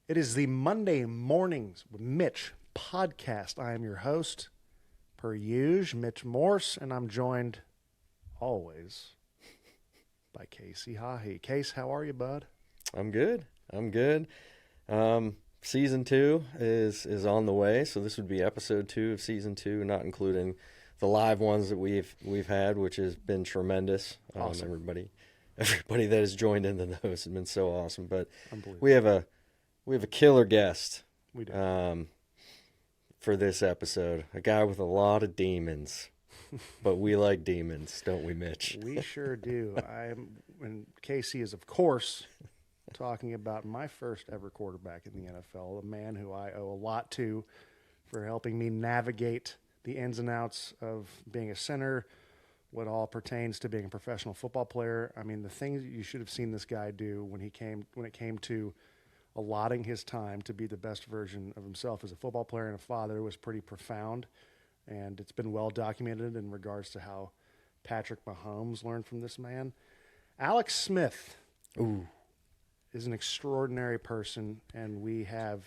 It is the Monday Mornings with Mitch podcast. I am your host, per usual, Mitch Morse, and I'm joined always by Casey Hahey. Case, how are you, bud? I'm good. Season 2 is on the way, so this would be episode 2 of season 2, not including the live ones that we've had, which has been tremendous. Awesome. Everybody that has joined into those has been so awesome. But we have a killer guest. We do. For this episode, a guy with a lot of demons, but we like demons, don't we, Mitch? We sure do. And Casey is, of course, talking about my first ever quarterback in the NFL, a man who I owe a lot to for helping me navigate the ins and outs of being a center, what all pertains to being a professional football player. I mean, the things you should have seen this guy do when it came to allotting his time to be the best version of himself as a football player and a father was pretty profound. And it's been well documented in regards to how Patrick Mahomes learned from this man. Alex Smith is an extraordinary person, and we have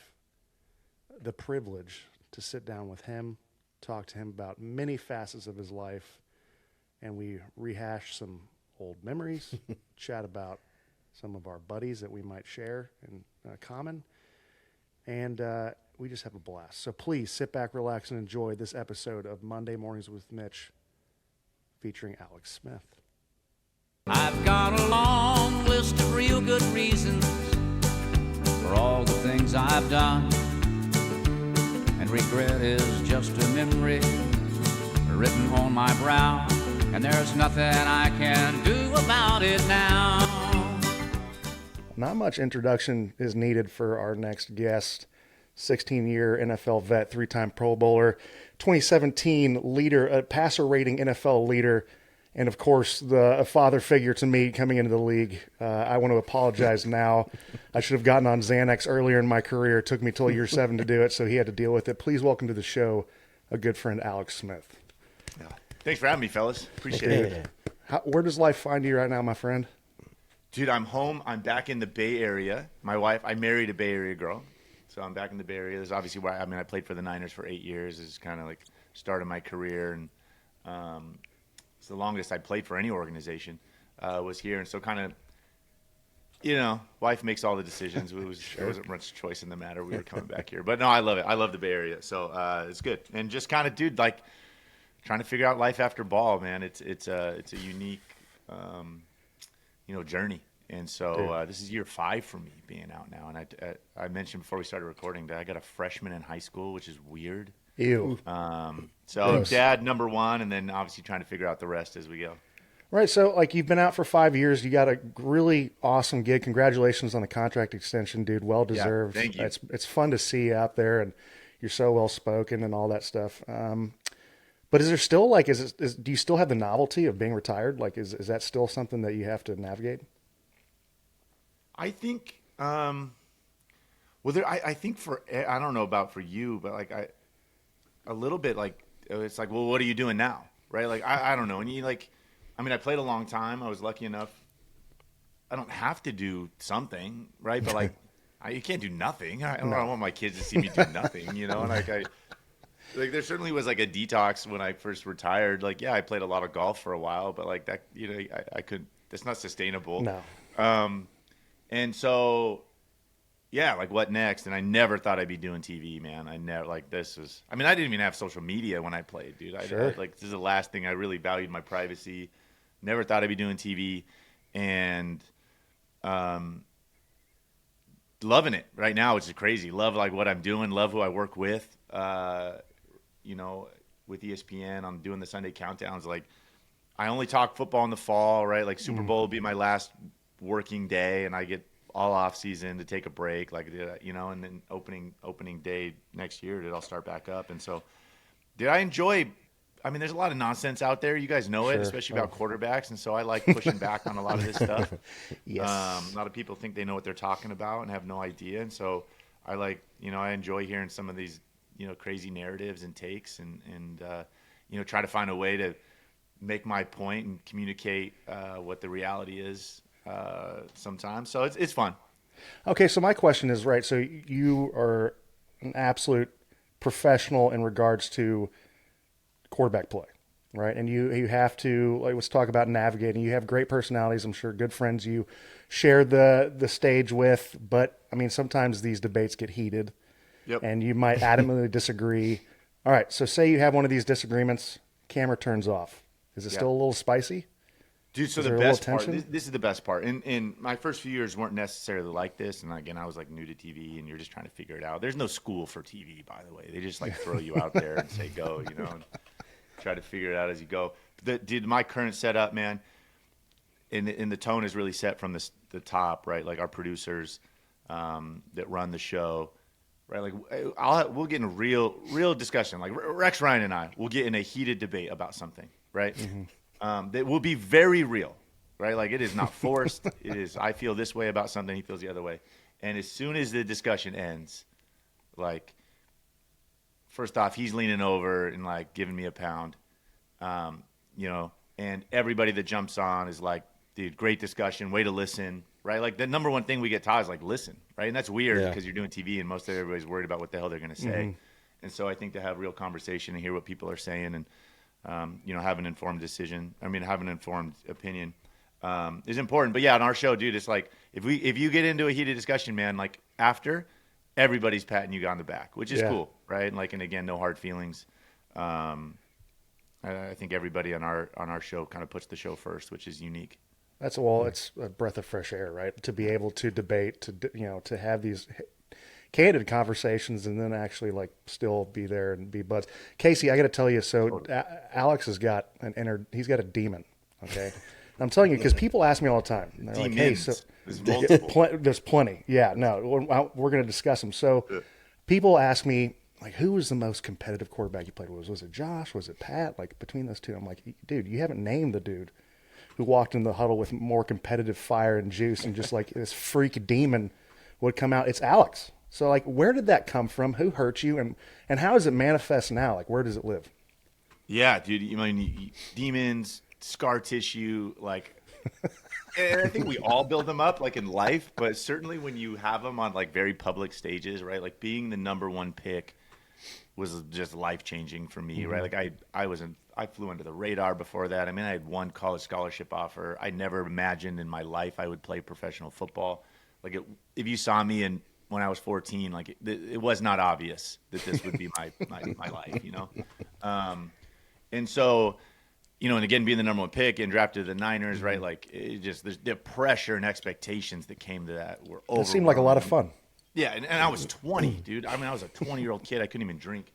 the privilege to sit down with him, talk to him about many facets of his life, and we rehash some old memories, chat about some of our buddies that we might share in common, and we just have a blast. So please sit back, relax, and enjoy this episode of Monday Mornings with Mitch featuring Alex Smith. I've got a long list of real good reasons for all the things I've done, and regret is just a memory written on my brow, and there's nothing I can do about it now. Not much introduction is needed for our next guest. 16-year NFL vet, 3-time Pro Bowler, 2017 leader, a passer rating NFL leader, and of course a father figure to me coming into the league. I want to apologize now. I should have gotten on Xanax earlier in my career. It took me till year 7 to do it, so he had to deal with it. Please welcome to the show a good friend, Alex Smith. Yeah. Thanks for having me, fellas. Appreciate it. Where does life find you right now, my friend? Dude, I'm home. I'm back in the Bay Area. My wife, I married a Bay Area girl, so I'm back in the Bay Area. There's obviously why. I played for the Niners for 8 years. It's kind of like started my career, and it's the longest I played for any organization was here. And so kind of, wife makes all the decisions. There wasn't much choice in the matter. We were coming back here, but no, I love it. I love the Bay Area, so it's good. And just kind of, dude, like trying to figure out life after ball, man. It's a unique. Journey. And so this is year 5 for me being out now. And I mentioned before we started recording that I got a freshman in high school, which is weird. Ew. So dad, number 1, and then obviously trying to figure out the rest as we go. Right. So like you've been out for 5 years. You got a really awesome gig. Congratulations on the contract extension, dude. Well deserved. Yeah, thank you. It's fun to see you out there, and you're so well spoken and all that stuff. But is there still do you still have the novelty of being retired? Like, is that still something that you have to navigate? I think, I think I don't know about for you, but like a little bit like, it's like, well, what are you doing now? Right. Like, I don't know. And you I played a long time. I was lucky enough. I don't have to do something. Right. But like, you can't do nothing. I don't want my kids to see me do nothing, and like there certainly was like a detox when I first retired. Like, yeah, I played a lot of golf for a while, but like that, I could. That's not sustainable. No. And so, yeah, like what next? And I never thought I'd be doing TV, man. I never this was. I didn't even have social media when I played, dude. Sure. This is the last thing I really valued, my privacy. Never thought I'd be doing TV, and loving it right now, which is crazy. Love like what I'm doing. Love who I work with. With ESPN, I'm doing the Sunday countdowns. Like, I only talk football in the fall, right? Like, Super Bowl will be my last working day, and I get all off season to take a break, like, and then opening day next year, I'll start back up. And so, did I enjoy? There's a lot of nonsense out there. You guys know it, especially about quarterbacks, and so I like pushing back on a lot of this stuff. Yes. A lot of people think they know what they're talking about and have no idea, and so I I enjoy hearing some of these crazy narratives and takes, and try to find a way to make my point and communicate what the reality is sometimes. So it's fun. Okay, so my question is, right, so you are an absolute professional in regards to quarterback play, right? And you have to, like, let's talk about navigating. You have great personalities, I'm sure, good friends you share the stage with, but, I mean, sometimes these debates get heated, and you might adamantly disagree. All right, so say you have one of these disagreements, camera turns off. Is it still a little spicy? Dude, so the best part, this is the best part. In my first few years weren't necessarily like this. And again, I was like new to TV and you're just trying to figure it out. There's no school for TV, by the way. They just like throw you out there and say, go, you know, and try to figure it out as you go. Dude, my current setup, man, and the tone is really set from the top, right? Like our producers that run the show, right? Like we'll get in a real discussion. Like Rex Ryan and I will get in a heated debate about something, right? Mm-hmm. That will be very real, right? Like it is not forced. It is, I feel this way about something, he feels the other way. And as soon as the discussion ends, like, first off, he's leaning over and like giving me a pound, you know, and everybody that jumps on is like, dude, great discussion, way to listen, right? Like the number one thing we get taught is like, listen, right? And that's weird because you're doing TV and most of everybody's worried about what the hell they're going to say. Mm-hmm. And so I think to have real conversation and hear what people are saying and, you know, have an informed decision. I mean, have an informed opinion is important. But yeah, on our show, dude, it's like if you get into a heated discussion, man, like after, everybody's patting you on the back, which is cool, right? And like, and again, no hard feelings. I think everybody on our show kind of puts the show first, which is unique. It's a breath of fresh air, right? To be able to debate, to have these candid conversations and then actually like still be there and be buds. Casey, I got to tell you, so Alex has got he's got a demon. Okay. And I'm telling you, because people ask me all the time. They're like, hey, so there's plenty. Yeah, no, we're going to discuss them. So people ask me, like, who was the most competitive quarterback you played with? Was it Josh? Was it Pat? Like between those two, I'm like, dude, you haven't named the dude who walked in the huddle with more competitive fire and juice and just like this freak demon would come out. It's Alex. So, like, where did that come from? Who hurt you? And how does it manifest now? Like, where does it live? Yeah, dude. You mean demons, scar tissue, like, and I think we all build them up, like, in life. But certainly when you have them on, like, very public stages, right? Like, being the number one pick was just life-changing for me, right? Like, I flew under the radar before that. I mean, I had one college scholarship offer. I never imagined in my life I would play professional football. Like, if you saw me when I was 14, like it was not obvious that this would be my life, you know? And so, you know, and again, being the number one pick and drafted to the Niners, right? Like it just, the pressure and expectations that came to that were overwhelming. It seemed like a lot of fun. Yeah. And I was 20, dude. I mean, I was a 20-year-old kid. I couldn't even drink.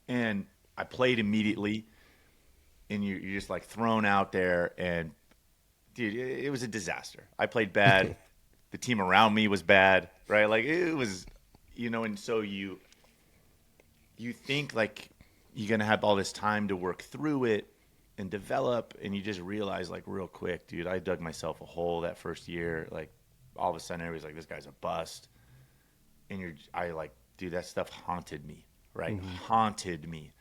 And I played immediately and you're just like thrown out there and dude, it was a disaster. I played bad. The team around me was bad, right? Like it was, you know, and so you think like you're going to have all this time to work through it and develop, and you just realize like real quick, dude, I dug myself a hole that first year. Like all of a sudden everybody's like, this guy's a bust. And dude, that stuff haunted me, right? Mm-hmm. Haunted me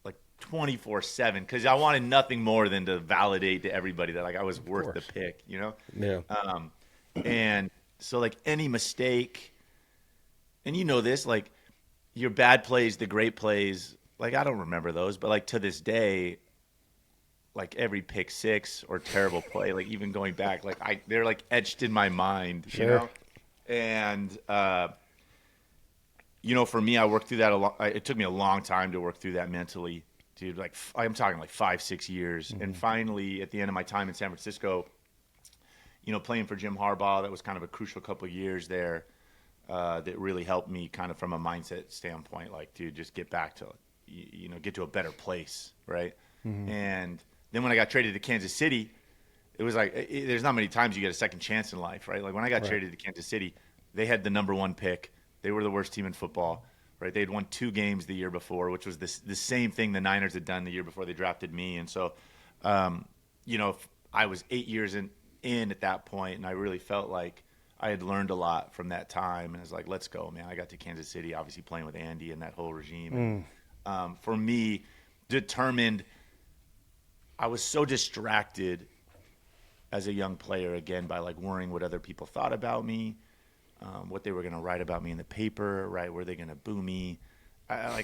like 24/7 because I wanted nothing more than to validate to everybody that like I was worth the pick, you know? Yeah. And so, like, any mistake, and you know this, like, your bad plays, the great plays, like, I don't remember those, but, like, to this day, like, every pick six or terrible play, like, even going back, like, they're, like, etched in my mind, you know? And, you know, for me, I worked through that a lot. It took me a long time to work through that mentally, dude. Like, I'm talking, like, 5-6 years. Mm-hmm. And finally, at the end of my time in San Francisco, you know, playing for Jim Harbaugh, that was kind of a crucial couple of years there that really helped me kind of from a mindset standpoint, like, dude, just get back to, you know, get to a better place, right? Mm-hmm. And then when I got traded to Kansas City, it was like there's not many times you get a second chance in life, right? Like when I got traded to Kansas City, they had the number one pick. They were the worst team in football, right? They had won 2 games the year before, which was the same thing the Niners had done the year before they drafted me. And so, you know, I was 8 years in at that point, and I really felt like I had learned a lot from that time, and I was like, let's go, man. I got to Kansas City, obviously playing with Andy and that whole regime. And, for me, determined, I was so distracted as a young player, again, by like worrying what other people thought about me, what they were going to write about me in the paper, right? Were they going to boo me? I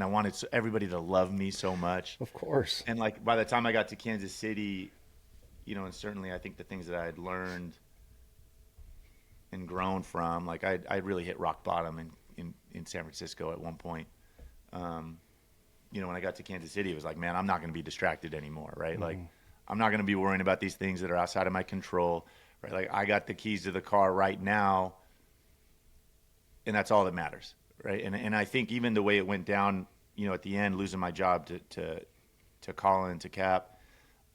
wanted everybody to love me so much. Of course. And like by the time I got to Kansas City, and certainly I think the things that I had learned and grown from, like I really hit rock bottom in San Francisco at one point. When I got to Kansas City, it was like, man, I'm not going to be distracted anymore, right? Like, I'm not going to be worrying about these things that are outside of my control, right? Like, I got the keys to the car right now, and that's all that matters, right? And I think even the way it went down, at the end, losing my job to Colin, to Cap,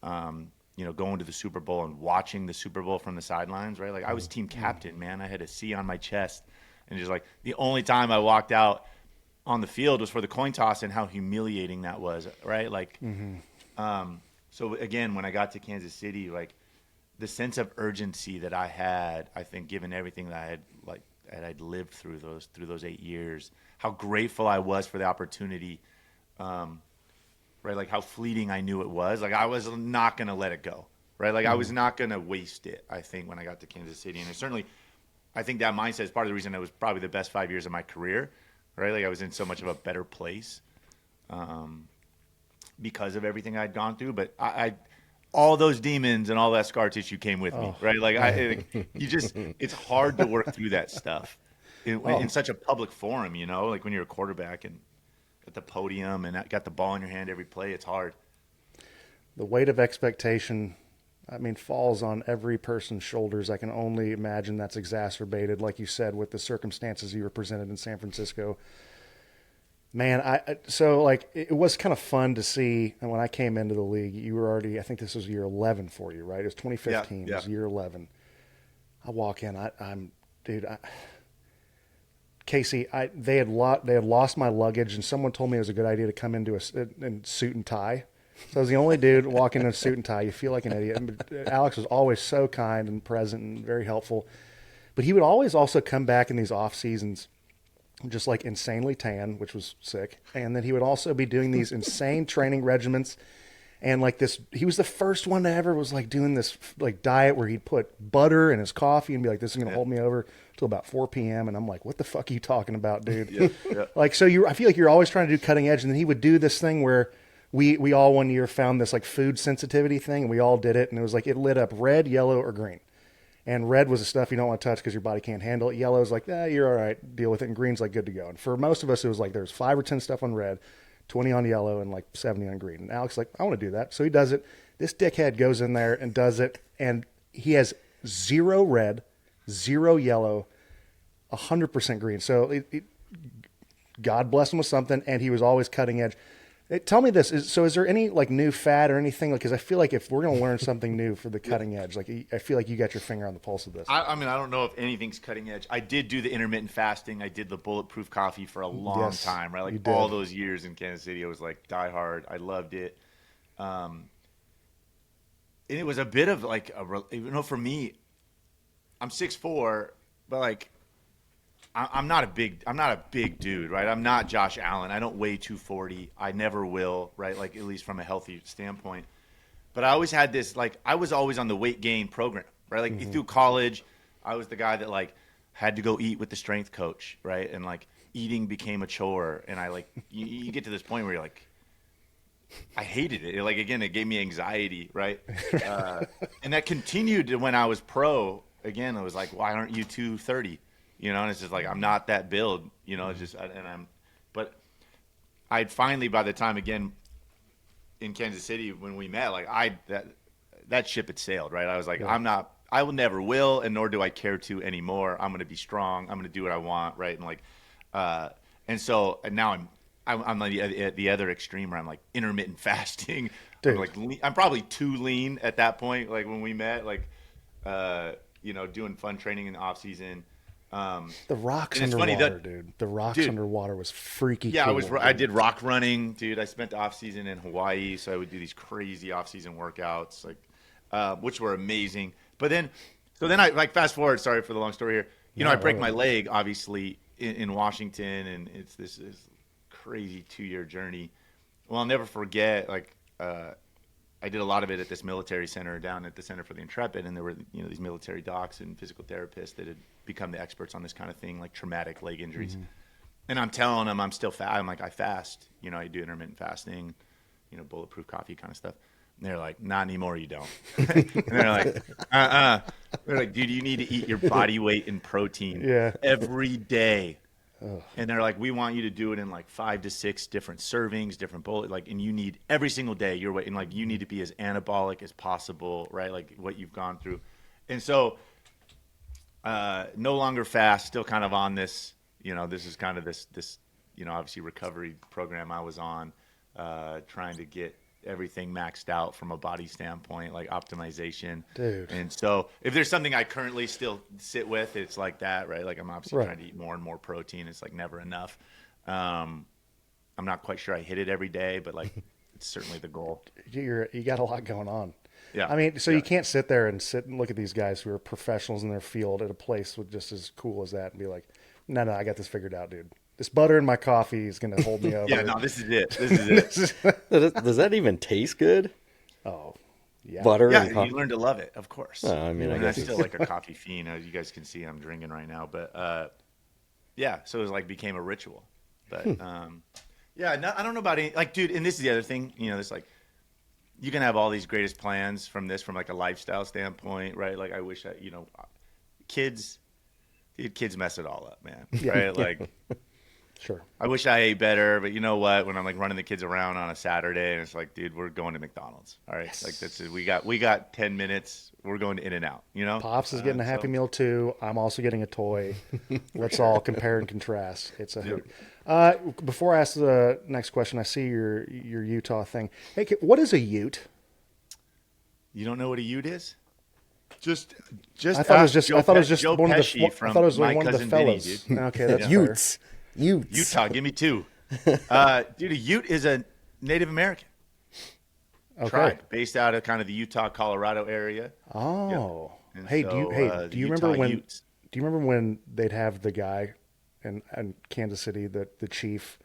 going to the Super Bowl and watching the Super Bowl from the sidelines, right? Like, I was team captain, man. I had a C on my chest, and just like the only time I walked out on the field was for the coin toss, and how humiliating that was, right? Like, so again, when I got to Kansas City, like the sense of urgency that I had, I think, given everything that I'd lived through those 8 years, how grateful I was for the opportunity, right? Like how fleeting I knew it was. Like I was not going to let it go, right? Like I was not going to waste it, I think, when I got to Kansas City. And I think that mindset is part of the reason it was probably the best 5 years of my career. Right, like I was in so much of a better place because of everything I'd gone through. But I all those demons and all that scar tissue came with me, right? Like it's hard to work through that stuff in such a public forum, like when you're a quarterback and at the podium and got the ball in your hand every play. It's hard. The weight of expectation, falls on every person's shoulders. I can only imagine that's exacerbated, like you said, with the circumstances you were presented in San Francisco. Man, it was kind of fun to see. And when I came into the league, you were already, I think this was year 11 for you, right? It was 2015. Yeah. It was year 11. I walk in, Casey, they had lost my luggage, and someone told me it was a good idea to come into in suit and tie. So I was the only dude walking in a suit and tie. You feel like an idiot. Alex was always so kind and present and very helpful. But he would always also come back in these off seasons just like insanely tan, which was sick. And then he would also be doing these insane training regimens. And like this, he was the first one that ever was like doing this like diet where he'd put butter in his coffee and be like, this is going to hold me over till about 4 p.m. And I'm like, what the fuck are you talking about, dude? Yeah. Like, so I feel like you're always trying to do cutting edge. And then he would do this thing where we all one year found this like food sensitivity thing, and we all did it. And it was like, it lit up red, yellow, or green. And red was the stuff you don't want to touch because your body can't handle it. Yellow is like, you're all right, deal with it. And green's like good to go. And for most of us, it was like there's 5 or 10 stuff on red, 20 on yellow, and like 70 on green. And Alex is like, I want to do that. So he does it. This dickhead goes in there and does it. And he has 0 red, 0 yellow, 100% green. So God bless him with something. And he was always cutting edge. Tell me this. Is there any like new fad or anything? Because I feel like if we're going to learn something new for the cutting edge, like I feel like you got your finger on the pulse of this. I don't know if anything's cutting edge. I did do the intermittent fasting. I did the bulletproof coffee for a long time, right? Like all those years in Kansas City, I was like die hard. I loved it. And it was a bit of like for me, I'm 6'4", but like I'm not a big dude, right? I'm not Josh Allen. I don't weigh 240. I never will, right? Like at least from a healthy standpoint. But I always had this, like I was always on the weight gain program, right? Like through college, I was the guy that like had to go eat with the strength coach, right? And like eating became a chore. And I like, you get to this point where you're like, I hated it. Like, again, it gave me anxiety, right? And that continued when I was pro. Again, it was like, why aren't you 230? And it's just like, I'm not that build, it's just, but I'd finally, by the time, again, in Kansas City, when we met, like that ship had sailed, right? I was like, I will never will, and nor do I care to anymore. I'm going to be strong. I'm going to do what I want. Right. And like, and so and now I'm like at the other extreme where I'm like intermittent fasting. I'm probably too lean at that point. Like when we met, like, doing fun training in the off season. The rocks underwater, dude. The rocks underwater was freaky. Yeah, cool, I did rock running, dude. I spent the off season in Hawaii, so I would do these crazy off season workouts, like, which were amazing. But then I like fast forward. Sorry for the long story here. I break my leg obviously in Washington, and it's this crazy 2-year journey. Well, I'll never forget. Like, I did a lot of it at this military center down at the Center for the Intrepid, and there were these military docs and physical therapists that had become the experts on this kind of thing, like traumatic leg injuries. And I'm telling them I'm still fat. I'm like, I fast. I do intermittent fasting, bulletproof coffee kind of stuff. And they're like, not anymore, you don't. And they're like, They're like, dude, you need to eat your body weight in protein every day. And they're like, we want you to do it in like 5 to 6 different servings, different bullet, and you need every single day your weight, and like you need to be as anabolic as possible, right? Like what you've gone through. And so no longer fast, still kind of on this, this is kind of this, obviously recovery program I was on, trying to get everything maxed out from a body standpoint, like optimization. Dude. And so if there's something I currently still sit with, it's like that, right? Like I'm obviously trying to eat more and more protein. It's like never enough. I'm not quite sure I hit it every day, but like it's certainly the goal. You got a lot going on. Yeah. I mean, so you can't sit there and look at these guys who are professionals in their field at a place with just as cool as that and be like, no, I got this figured out, dude. This butter in my coffee is going to hold me over. Yeah, no, this is it. This is it. Does that even taste good? Oh, yeah. Butter Yeah, and coffee? you learn to love it, of course. I mean, I guess I'm still like a coffee fiend, as you guys can see I'm drinking right now. But yeah, so it was like became a ritual. But yeah, no, I don't know about any, like, dude, and this is the other thing, this like, you can have all these greatest plans from like a lifestyle standpoint, right? Like I wish kids mess it all up, man. Right? Like, sure. I wish I ate better, but you know what? When I'm like running the kids around on a Saturday, and it's like, dude, we're going to McDonald's. All right, Yes. like that's it. We got 10 minutes. We're going to In-N-Out. Pops is getting a Happy Meal too. I'm also getting a toy. Let's all compare and contrast. It's a hoot. Before I ask the next question, I see your Utah thing. Hey, what is a Ute? You don't know what a Ute is? Just I thought it was just Joe one of Pesci the. I from thought it was My one of the Cousin Vinny, fellas. dude. Okay, that's fair. Utes. Utah, give me 2. Dude, a Ute is a Native American tribe based out of kind of the Utah, Colorado area. Oh, Yep. hey, So, do you remember when? Utes. Do you remember when they'd have the guy in Kansas City, the chief?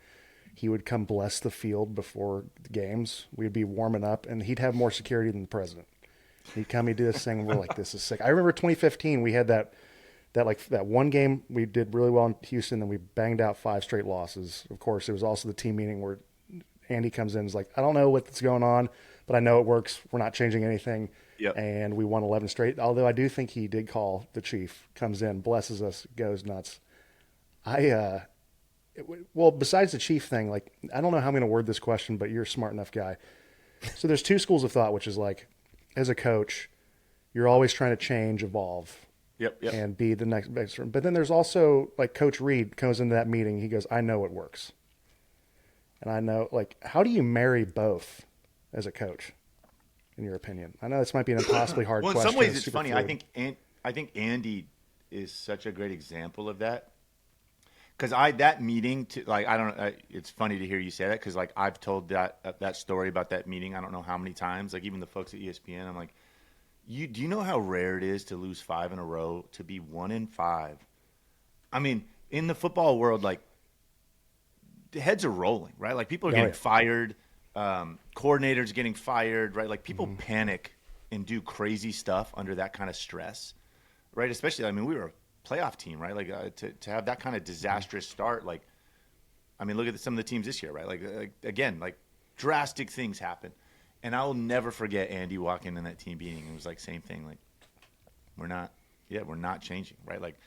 He would come bless the field before the games. We'd be warming up, and he'd have more security than the president. He'd come, he'd do this thing, and we're like, this is sick. I remember 2015, we had that one game we did really well in Houston, then we banged out 5 straight losses. Of course, it was also the team meeting where Andy comes in and is like, I don't know what's going on, but I know it works. We're not changing anything. Yep. And we won 11 straight. Although I do think he did call the chief, comes in, blesses us, goes nuts. Well, besides the chief thing, like, I don't know how I'm going to word this question, but you're a smart enough guy. So there's 2 schools of thought, which is like, as a coach, you're always trying to change, evolve, Yep. and be the next best. But then there's also, like, Coach Reid goes into that meeting. He goes, I know it works. And I know, like, how do you marry both as a coach, in your opinion? I know this might be an impossibly hard question. Well, in some ways, it's super funny. fluid. I think Andy is such a great example of that. Because that meeting, it's funny to hear you say that, because like I've told that story about that meeting I don't know how many times. Like even the folks at ESPN, I'm like, do you know how rare it is to lose 5 in a row, to be 1-5? I mean, in the football world, like the heads are rolling, right? Like people are getting fired, coordinators getting fired, right? Like people panic and do crazy stuff under that kind of stress, right? Especially, I mean, we were a playoff team, right? Like to have that kind of disastrous start, like, I mean, look at some of the teams this year, right? Like again, like drastic things happen. And I will never forget Andy walking in that team meeting. It was like same thing. Like we're not changing, right? Like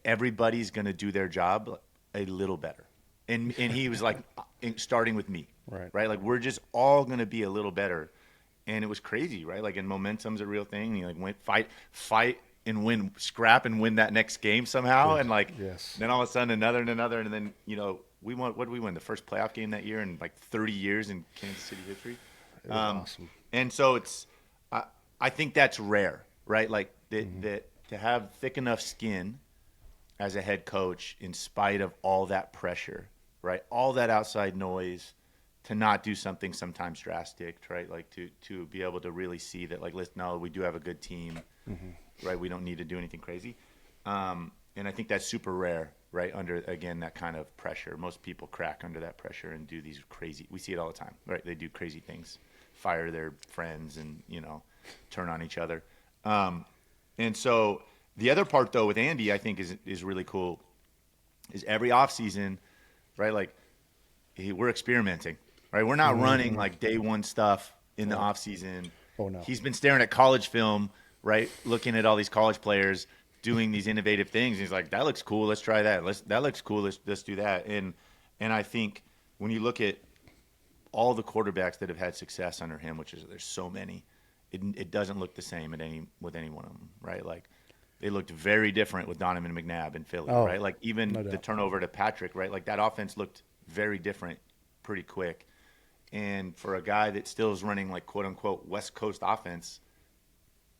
everybody's going to do their job a little better. And he was like, starting with me, right? Like we're just all going to be a little better. And it was crazy, right? Like, and momentum's a real thing. You like went fight and win, scrap and win that next game somehow. And like, then all of a sudden another, and then, we won. What did we win? The first playoff game that year in like 30 years in Kansas City history. Awesome. And so I think that's rare, right? Like that to have thick enough skin as a head coach in spite of all that pressure, right? All that outside noise, to not do something sometimes drastic, right? Like to be able to really see that, like, listen, no, we do have a good team, right? We don't need to do anything crazy. And I think that's super rare, right? Under, again, that kind of pressure. Most people crack under that pressure and do these crazy, we see it all the time, right? They do crazy things. fire their friends and, turn on each other. And so the other part, though, with Andy, I think is really cool, is every offseason, right, like we're experimenting, right? We're not running like day one stuff in the offseason. Oh, no. He's been staring at college film, right, looking at all these college players doing these innovative things. He's like, that looks cool. Let's try that. That looks cool. Let's do that. And I think when you look at all the quarterbacks that have had success under him, which is there's so many, it doesn't look the same with any one of them, right? Like they looked very different with Donovan McNabb in Philly, right? Like even the turnover to Patrick, right? Like that offense looked very different pretty quick. And for a guy that still is running like quote unquote West Coast offense,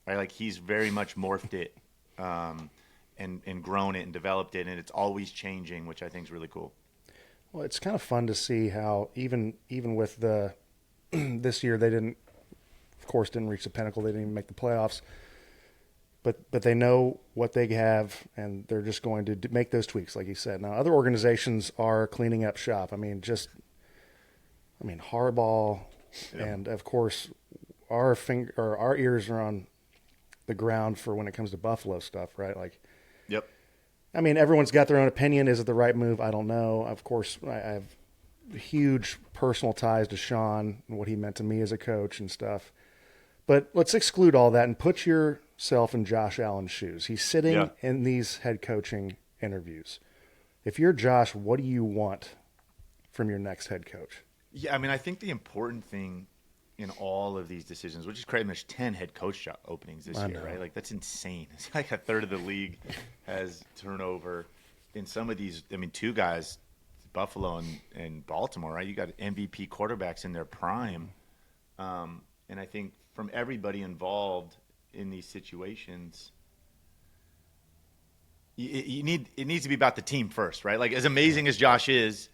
right? Like he's very much morphed it and grown it and developed it, and it's always changing, which I think is really cool. Well, it's kind of fun to see how even with the this year they didn't reach the pinnacle. They didn't even make the playoffs. But they know what they have, and they're just going to make those tweaks, like you said. Now, other organizations are cleaning up shop. Harbaugh, and of course, our ears are on the ground for when it comes to Buffalo stuff, right? Like, yep. Everyone's got their own opinion. Is it the right move? I don't know. Of course, I have huge personal ties to Sean and what he meant to me as a coach and stuff. But let's exclude all that and put yourself in Josh Allen's shoes. He's sitting in these head coaching interviews. If you're Josh, what do you want from your next head coach? Yeah, I think the important thing in all of these decisions, which is crazy, there's 10 head coach job openings this year, right? Like that's insane. It's like a third of the league has turnover. In some of these, two guys, Buffalo and Baltimore, right? You got MVP quarterbacks in their prime. And I think from everybody involved in these situations, it needs to be about the team first, right? Like as amazing as Josh is,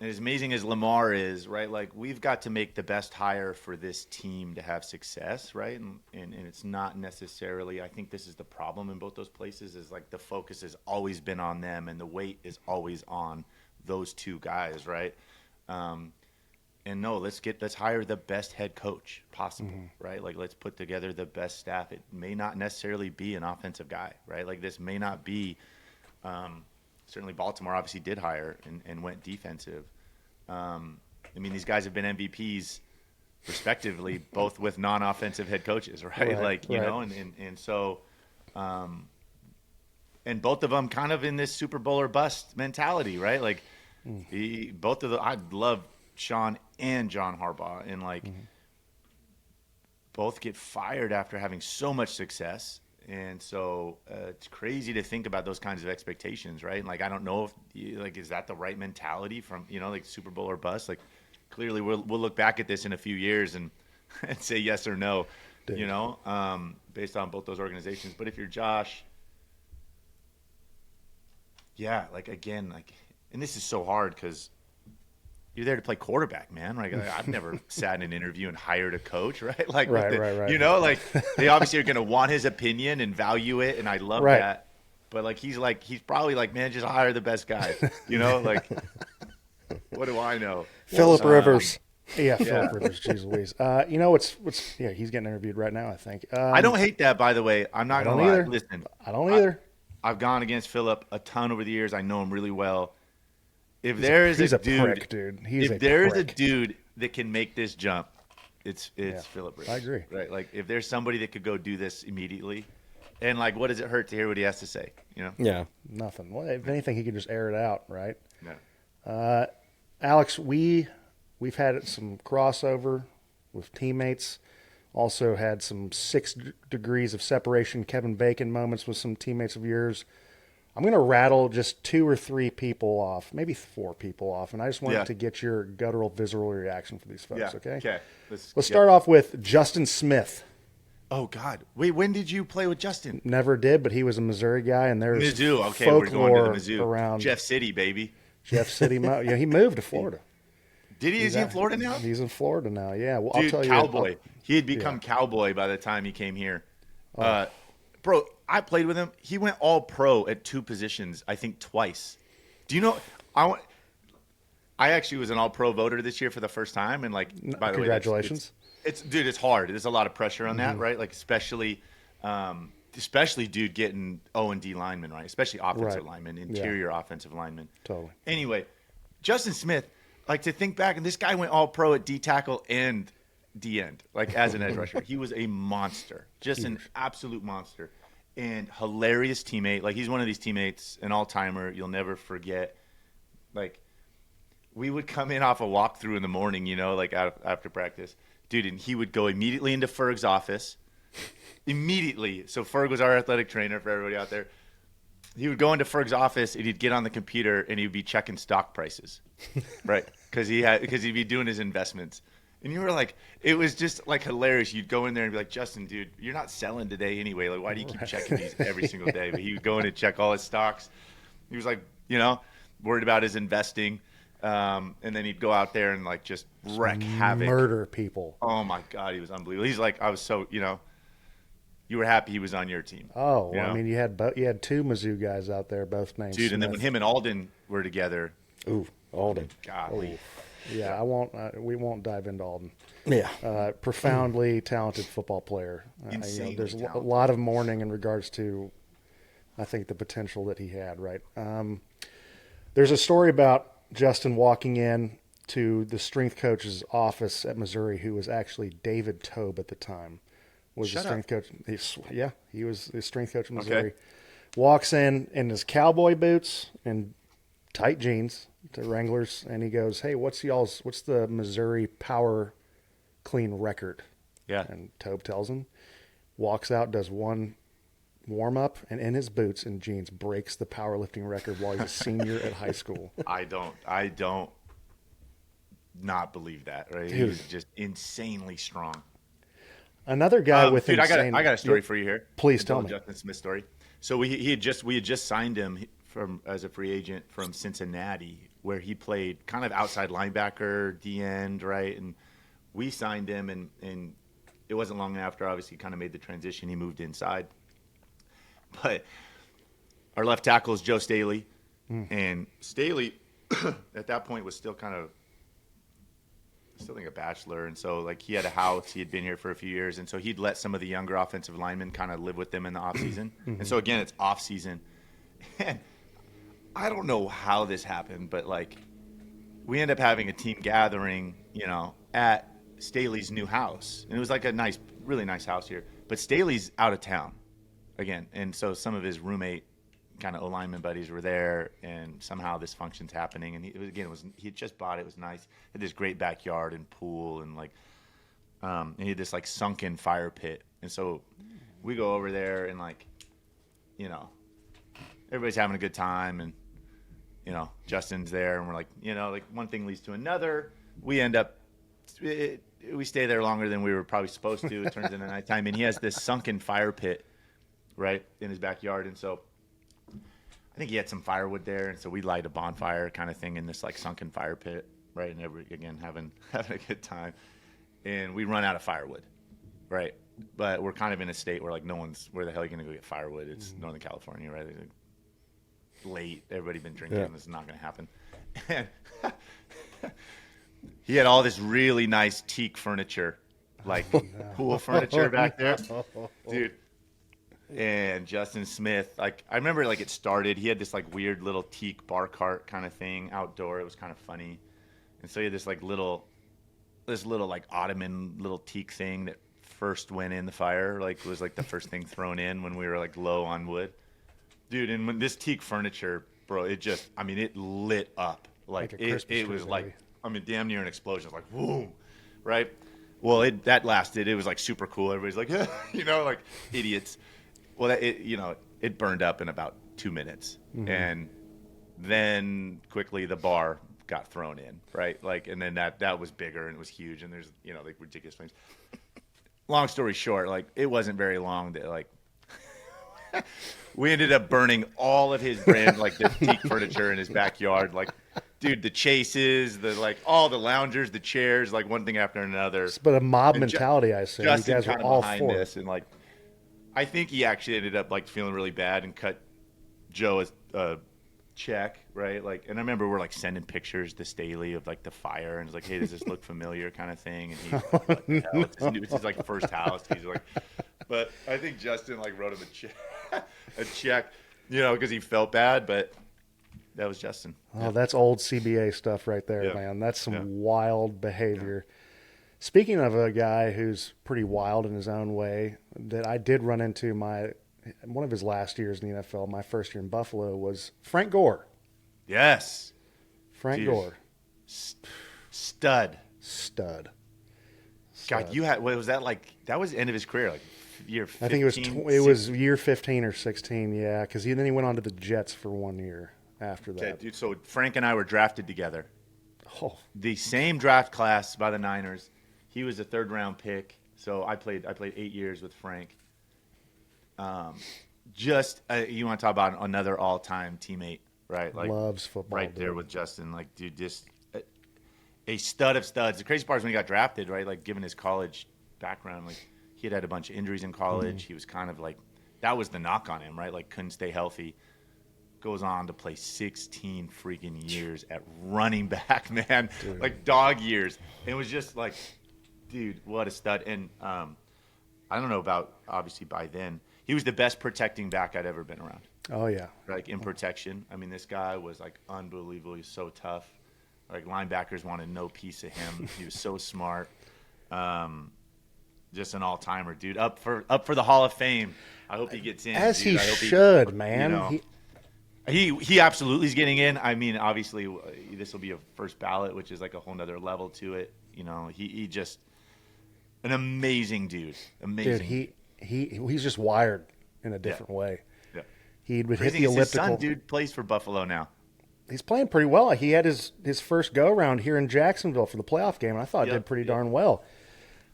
and as amazing as Lamar is, right? Like we've got to make the best hire for this team to have success, right? And it's not necessarily, I think this is the problem in both those places, is like the focus has always been on them and the weight is always on those two guys, right? And no, let's hire the best head coach possible, right? Like let's put together the best staff. It may not necessarily be an offensive guy, right? Like this may not be, certainly Baltimore obviously did hire and went defensive. These guys have been MVPs respectively, both with non-offensive head coaches, right? And so, and both of them kind of in this Super Bowl or bust mentality, right? Like I love Sean and John Harbaugh, and both get fired after having so much success. And so it's crazy to think about those kinds of expectations, right? And I don't know if is that the right mentality from Super Bowl or bust? Like clearly we'll look back at this in a few years and say yes or no, based on both those organizations. But if you're Josh, and this is so hard because you're there to play quarterback, man. Like I've never sat in an interview and hired a coach, right? Like, right. They obviously are going to want his opinion and value it, and I love that. But he's probably like, man, just hire the best guy. What do I know? Phillip Rivers. Phillip Rivers. Jeez Louise. He's getting interviewed right now, I think. I don't hate that, by the way. I'm not going to lie. Listen, I don't either. I've gone against Phillip a ton over the years. I know him really well. If there is a dude that can make this jump, it's Phillip Rivers. I agree. Right? Like if there's somebody that could go do this immediately, and what does it hurt to hear what he has to say? Yeah. Nothing. Well, if anything, he could just air it out, right? Yeah. Alex, we've had some crossover with teammates. Also had some 6 degrees of separation Kevin Bacon moments with some teammates of yours. I'm going to rattle just 2 or 3 people off, maybe 4 people off, and I just wanted to get your guttural, visceral reaction for these folks, okay? Okay. Let's start off with Justin Smith. Oh, God. Wait, when did you play with Justin? Never did, but he was a Missouri guy, and there's Mizzou. Okay, we're going to the Mizzou. Around Jeff City, baby. Jeff City. He moved to Florida. Did he? Is he in Florida now? He's in Florida now, yeah. Well, Dude, I'll tell you. Cowboy. He had become Cowboy by the time he came here. Bro, I played with him. He went all pro at 2 positions, I think twice. Do you know? I actually was an all pro voter this year for the first time. And by the congratulations. way, It's hard. There's a lot of pressure on that, right? Like especially dude getting O&D linemen, right? Especially offensive linemen, interior offensive linemen. Totally. Anyway, Justin Smith, like to think back, and this guy went all pro at D tackle and D end, like as an edge rusher. He was a monster, just an absolute monster, and hilarious teammate. Like he's one of these teammates, an all timer you'll never forget. Like we would come in off a walkthrough in the morning, like after practice, dude, and he would go immediately into Ferg's office. Immediately. So Ferg was our athletic trainer for everybody out there. He would go into Ferg's office and he'd get on the computer and he'd be checking stock prices, right? Because he'd be doing his investments. And you were like, it was just like hilarious. You'd go in there and be like, Justin, dude, you're not selling today anyway. Like, why do you keep checking these every single day? But he would go in and check all his stocks. He was like, worried about his investing. And then he'd go out there and like just wreak havoc. Murder people. Oh my God, he was unbelievable. He's like, I was so, you were happy he was on your team. Oh, well, I mean, you had two Mizzou guys out there, both named Dude, Smith. and then when him and Alden were together. Ooh, Alden. Golly. Yeah, I won't. We won't dive into Alden. Yeah. Profoundly talented football player. Insanely there's talented. a lot of mourning in regards to, I think, the potential that he had. Right. There's a story about Justin walking in to the strength coach's office at Missouri, who was actually David Tobe at the time. Was the strength coach? He was the strength coach in Missouri. Okay. Walks in his cowboy boots and tight jeans to Wranglers, and he goes, "Hey, what's the Missouri power clean record?" Yeah. And Tobe tells him. Walks out, does one warm up, and in his boots and jeans breaks the powerlifting record while he's a senior at high school. I don't not believe that. Right? He Dude. was just insanely strong. Another guy with dude, insane. I got a story for you here. Please tell me. Justin Smith story. So we had just signed him as a free agent from Cincinnati, where he played kind of outside linebacker, D end, right? And we signed him, and it wasn't long after. Obviously, he kind of made the transition. He moved inside, but our left tackle is Joe Staley, and Staley at that point was still kind of. Still think a bachelor, and so like he had a house. He had been here for a few years, and so he'd let some of the younger offensive linemen kind of live with them in the off season. And so again, it's off season, and I don't know how this happened, but like we end up having a team gathering, at Staley's new house, and it was like a nice, really nice house here. But Staley's out of town again, and so some of his roommate kind of O-lineman buddies were there, and somehow this function's happening. And he had just bought it. It was nice. Had this great backyard and pool, and like and he had this like sunken fire pit. And so we go over there, and like everybody's having a good time, and Justin's there, and we're like like one thing leads to another. We end up we stay there longer than we were probably supposed to. It turns into nighttime, and he has this sunken fire pit right in his backyard, and so I think he had some firewood there, and so we light a bonfire kind of thing in this like sunken fire pit, right? And again having a good time, and we run out of firewood, right? But we're kind of in a state where like no one's where the hell are you gonna go get firewood? It's Northern California, right? It's late, everybody been drinking. Yeah. This is not gonna happen. And he had all this really nice teak furniture, like pool furniture back there, dude. And Justin Smith, like I remember, like it started. He had this like weird little teak bar cart kind of thing outdoor. It was kind of funny, and so he had this little like ottoman little teak thing that first went in the fire. Like was like the first thing thrown in when we were like low on wood, dude. And when this teak furniture, bro, it lit up like it was like damn near an explosion. It was like whoa, right? Well, that lasted. It was like super cool. Everybody's like, like idiots. Well, it burned up in about 2 minutes, and then quickly the bar got thrown in, right? Like, and then that was bigger and it was huge, and there's like ridiculous flames. Long story short, like it wasn't very long that like we ended up burning all of his brand like the teak furniture in his backyard, like. Dude, the chases, all the loungers, the chairs, like one thing after another. But a mob mentality, I say. Justin you guys kind were of all behind for this, and like, I think he actually ended up like feeling really bad and cut Joe a check right? Like, and I remember we're like sending pictures to Staley of like the fire, and it's like, hey, does this look familiar, kind of thing. And he's like, what the hell? It's his like first house. He's like, but I think Justin like wrote him a check, because he felt bad, but that was Justin. Oh, that's old CBA stuff right there, man. That's some wild behavior. Speaking of a guy who's pretty wild in his own way, that I did run into one of his last years in the NFL, my first year in Buffalo, was Frank Gore. Yes. Frank Gore. Stud. God, what was that like? That was the end of his career, like year 15, I think it was year 15 or 16, yeah, because then he went on to the Jets for 1 year after that. Okay, dude, so Frank and I were drafted together. Oh. The same draft class by the Niners. He was a 3rd-round pick, so I played 8 years with Frank. You want to talk about another all-time teammate, right? Like, loves football. Right there with Justin. Like, dude, just a stud of studs. The crazy part is when he got drafted, right? Like, given his college background, like, he had a bunch of injuries in college. He was kind of like, that was the knock on him, right? Like, couldn't stay healthy. Goes on to play 16 freaking years at running back, man. Dude. Like, dog years. And it was just like, dude, what a stud. And I don't know about, obviously, by then. He was the best protecting back I'd ever been around. Oh, yeah. Like, in protection. I mean, this guy was, like, unbelievable. He was so tough. Like, linebackers wanted no piece of him. He was so smart. Just an all-timer, dude. Up for the Hall of Fame. I hope he gets in. As dude. he should, man. He absolutely is getting in. I mean, obviously, this will be a first ballot, which is like a whole nother level to it. He just an amazing dude. Amazing. Dude, he's just wired in a different way. Yeah. He would hit the elliptical. His son, dude, plays for Buffalo now. He's playing pretty well. He had his first go around here in Jacksonville for the playoff game, and I thought did pretty darn well.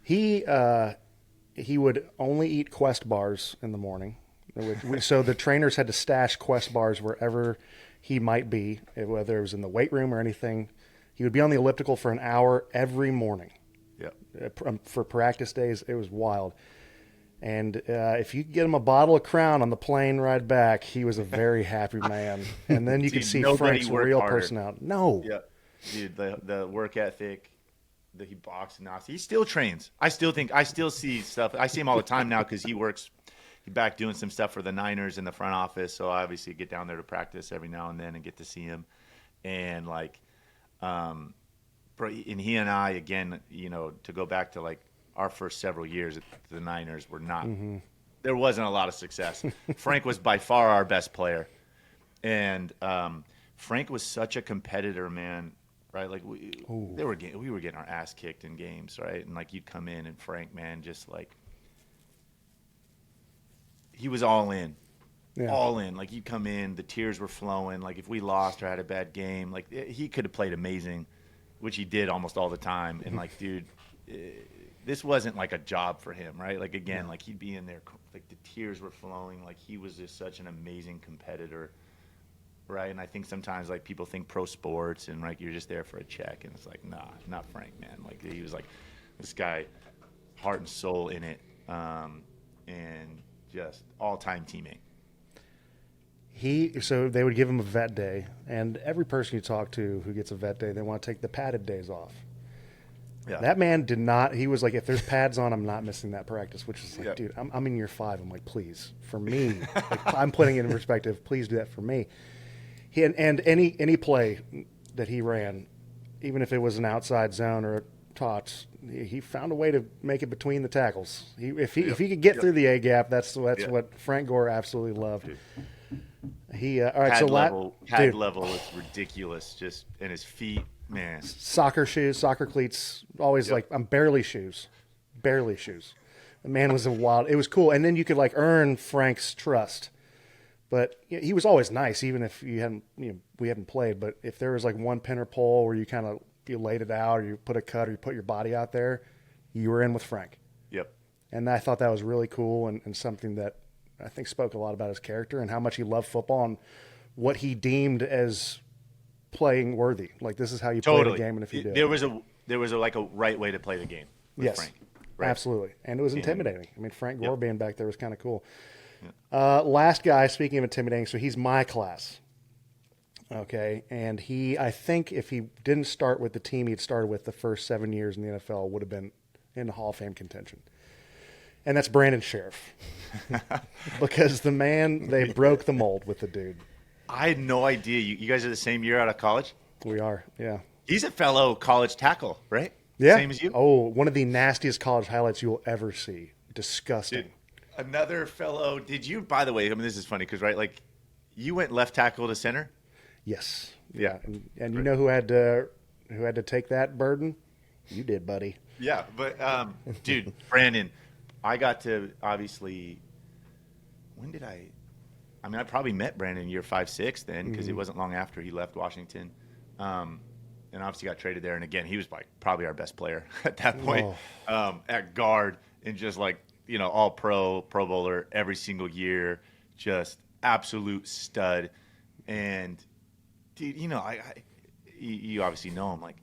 He would only eat Quest bars in the morning. So the trainers had to stash Quest bars wherever he might be, whether it was in the weight room or anything. He would be on the elliptical for an hour every morning. For practice days. It was wild. And if you could get him a bottle of Crown on the plane ride back, he was a very happy man. And then you could see Frank's real personality. No. Yeah. Dude, the work ethic, he boxed and he still trains. I still see stuff. I see him all the time now because he's back doing some stuff for the Niners in the front office. So I obviously get down there to practice every now and then and get to see him. And and he and I, again, to go back to like our first several years at the Niners were not, there wasn't a lot of success. Frank was by far our best player. And Frank was such a competitor, man, right? Like we were getting our ass kicked in games, right? And like you'd come in and Frank, man, just like, he was all in. Yeah. All in. Like, you'd come in, the tears were flowing. Like, if we lost or had a bad game, like, he could have played amazing, which he did almost all the time. And, like, dude, this wasn't, like, a job for him, right? Like, again, like, he'd be in there, like, the tears were flowing. Like, he was just such an amazing competitor, right? And I think sometimes, like, people think pro sports and, like, you're just there for a check. And it's like, nah, not Frank, man. Like, he was, like, this guy, heart and soul in it. And just all-time teammate. So they would give him a vet day, and every person you talk to who gets a vet day, they want to take the padded days off. Yeah. That man did not. He was like, if there's pads on, I'm not missing that practice, which is like, dude, I'm in year 5. I'm like, please, for me, like, I'm putting it in perspective. Please do that for me. And any play that he ran, even if it was an outside zone or a tots, he found a way to make it between the tackles. If he could get through the A gap, that's what Frank Gore absolutely loved. Dude. All right, pad level is ridiculous. Just and his feet, man. Soccer shoes, soccer cleats, always like I'm barely shoes. The man was it was cool, and then you could like earn Frank's trust. But he was always nice, even if we hadn't played. But if there was like one pin or pull where you laid it out, or you put a cut, or you put your body out there, you were in with Frank. Yep. And I thought that was really cool and something that I think spoke a lot about his character and how much he loved football and what he deemed as playing worthy. Like, this is how you play the game, and if you do there was a like a right way to play the game with Frank. Right? Absolutely. And it was intimidating. I mean, Frank Gore being back there was kind of cool. Last guy, speaking of intimidating, so he's my class. Okay, and I think if he didn't start with the team he'd started with the first 7 years in the NFL, would have been in the Hall of Fame contention. And that's Brandon Scherff. Because the man, they broke the mold with the dude. I had no idea. You guys are the same year out of college? We are, yeah. He's a fellow college tackle, right? Yeah. Same as you? Oh, one of the nastiest college highlights you'll ever see. Disgusting. Dude, another fellow. Did you, by the way, I mean, this is funny because, right, like, you went left tackle to center? Yes. Yeah. And you know who had to take that burden? You did, buddy. Yeah, but, dude, Brandon, I got to obviously – when did I mean, I probably met Brandon in year 5, 6 then because it wasn't long after he left Washington. And obviously got traded there. And, again, he was, like, probably our best player at that point at guard and just, like, you know, all Pro Bowler every single year, just absolute stud. And, dude, you know, you obviously know him, like,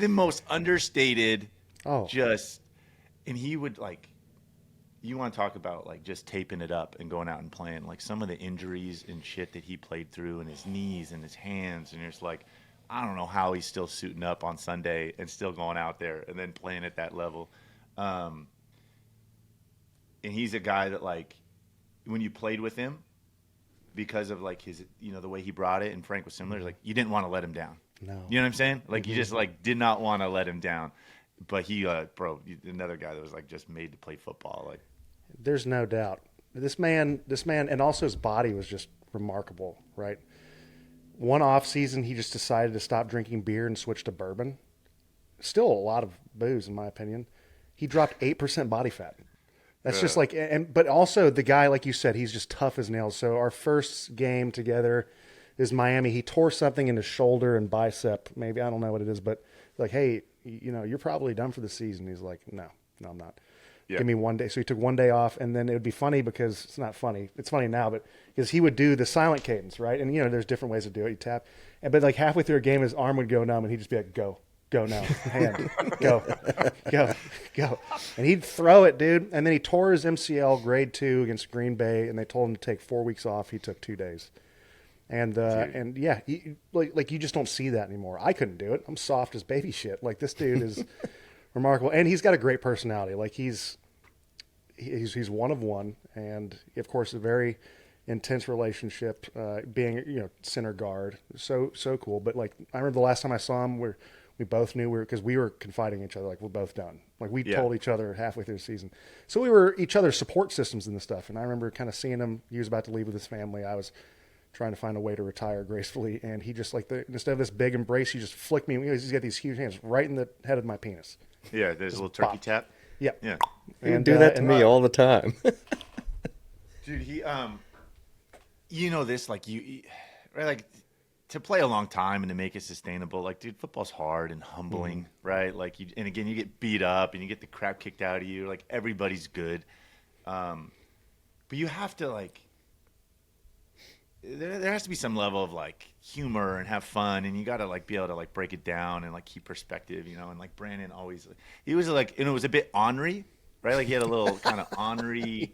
the most understated, and he would, like, you want to talk about, like, just taping it up and going out and playing, like, some of the injuries and shit that he played through and his knees and his hands, and it's like, I don't know how he's still suiting up on Sunday and still going out there and then playing at that level. And he's a guy that, like, when you played with him, because of, like, his, you know, the way he brought it, and Frank was similar, like, you didn't want to let him down. No. You know what I'm saying? Like, you just, like, did not want to let him down. But he, another guy that was, like, just made to play football. Like, there's no doubt. This man, and also his body was just remarkable, right? One off season, he just decided to stop drinking beer and switch to bourbon. Still a lot of booze, in my opinion. He dropped 8% body fat. That's just like, but also the guy, like you said, he's just tough as nails. So our first game together is Miami. He tore something in his shoulder and bicep. Maybe, I don't know what it is, but like, hey, you know, you're probably done for the season. He's like, no, I'm not. Yeah. Give me 1 day. So he took 1 day off, and then it would be funny because it's not funny. It's funny now, but because he would do the silent cadence, right? And, you know, there's different ways to do it. You tap. But like halfway through a game, his arm would go numb, and he'd just be like, go now, hand, go. And he'd throw it, dude. And then he tore his MCL grade 2 against Green Bay, and they told him to take 4 weeks off. He took 2 days. And yeah, like you just don't see that anymore. I couldn't do it. I'm soft as baby shit. Like, this dude is remarkable, and he's got a great personality. Like, he's one of one, and of course a very intense relationship. Being, you know, center guard, so cool. But like, I remember the last time I saw him, we both knew because we were confiding in each other, like, we're both done. Like, we told each other halfway through the season, so we were each other's support systems in this stuff. And I remember kind of seeing him. He was about to leave with his family. I was trying to find a way to retire gracefully, and he just, like, instead of this big embrace, he just flicked me. He's got these huge hands right in the head of my penis. Yeah, there's a little turkey tap. Yeah. And do that to me all the time. Dude, he you know this, like, right, like, to play a long time and to make it sustainable, like, dude, football's hard and humbling, right? Like, and again, you get beat up and you get the crap kicked out of you. Like, everybody's good, but you have to, like, there has to be some level of, like, humor and have fun, and you got to, like, be able to, like, break it down and, like, keep perspective, you know. And, like, Brandon always, he was, like, and it was a bit ornery, right? Like, he had a little kind of ornery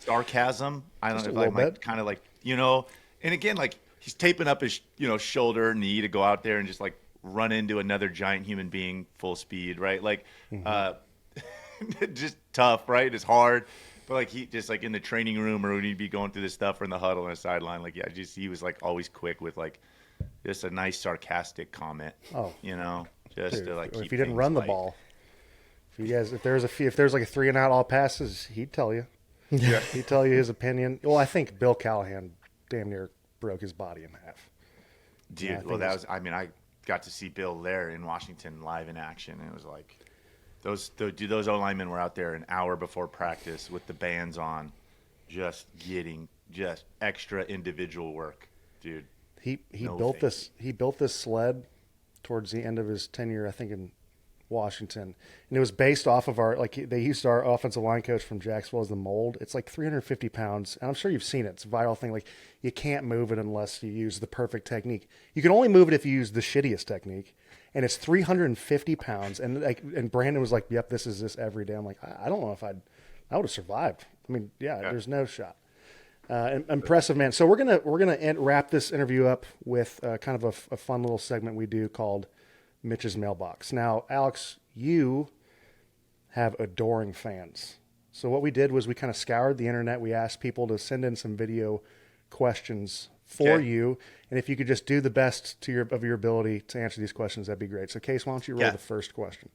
sarcasm. I don't know if I might kind of, like, you know. And again, like, he's taping up his, you know, shoulder, knee to go out there and just, like, run into another giant human being full speed, right? Like, just tough, right? It's hard. But, like, he just, like, in the training room, or when he'd be going through this stuff, or in the huddle on the sideline, like, yeah, just, he was, like, always quick with, like, just a nice sarcastic comment. Oh, you know, just to, like, keep if he didn't run the ball, if there's like a 3-and-out all passes, he'd tell you. Yeah, he'd tell you his opinion. Well, I think Bill Callahan damn near broke his body in half. Dude, yeah, well, that was, I mean, I got to see Bill there in Washington live in action, and it was like, those O-linemen were out there an hour before practice with the bands on, just getting just extra individual work, dude. He built this sled towards the end of his tenure, I think, in Washington, and it was based off of they used our offensive line coach from Jacksonville as the mold. It's like 350 pounds, and I'm sure you've seen it. It's a viral thing. Like, you can't move it unless you use the perfect technique. You can only move it if you use the shittiest technique. And it's 350 pounds. And Brandon was like, yep, this is this every day. I'm like, I don't know if I would have survived. I mean, yeah, there's no shot. Impressive, man. So we're gonna wrap this interview up with kind of a fun little segment we do called Mitch's Mailbox. Now, Alex, you have adoring fans. So what we did was we kind of scoured the internet. We asked people to send in some video questions for you, and if you could just do the best of your ability to answer these questions, that'd be great. So, Case, why don't you roll the first question?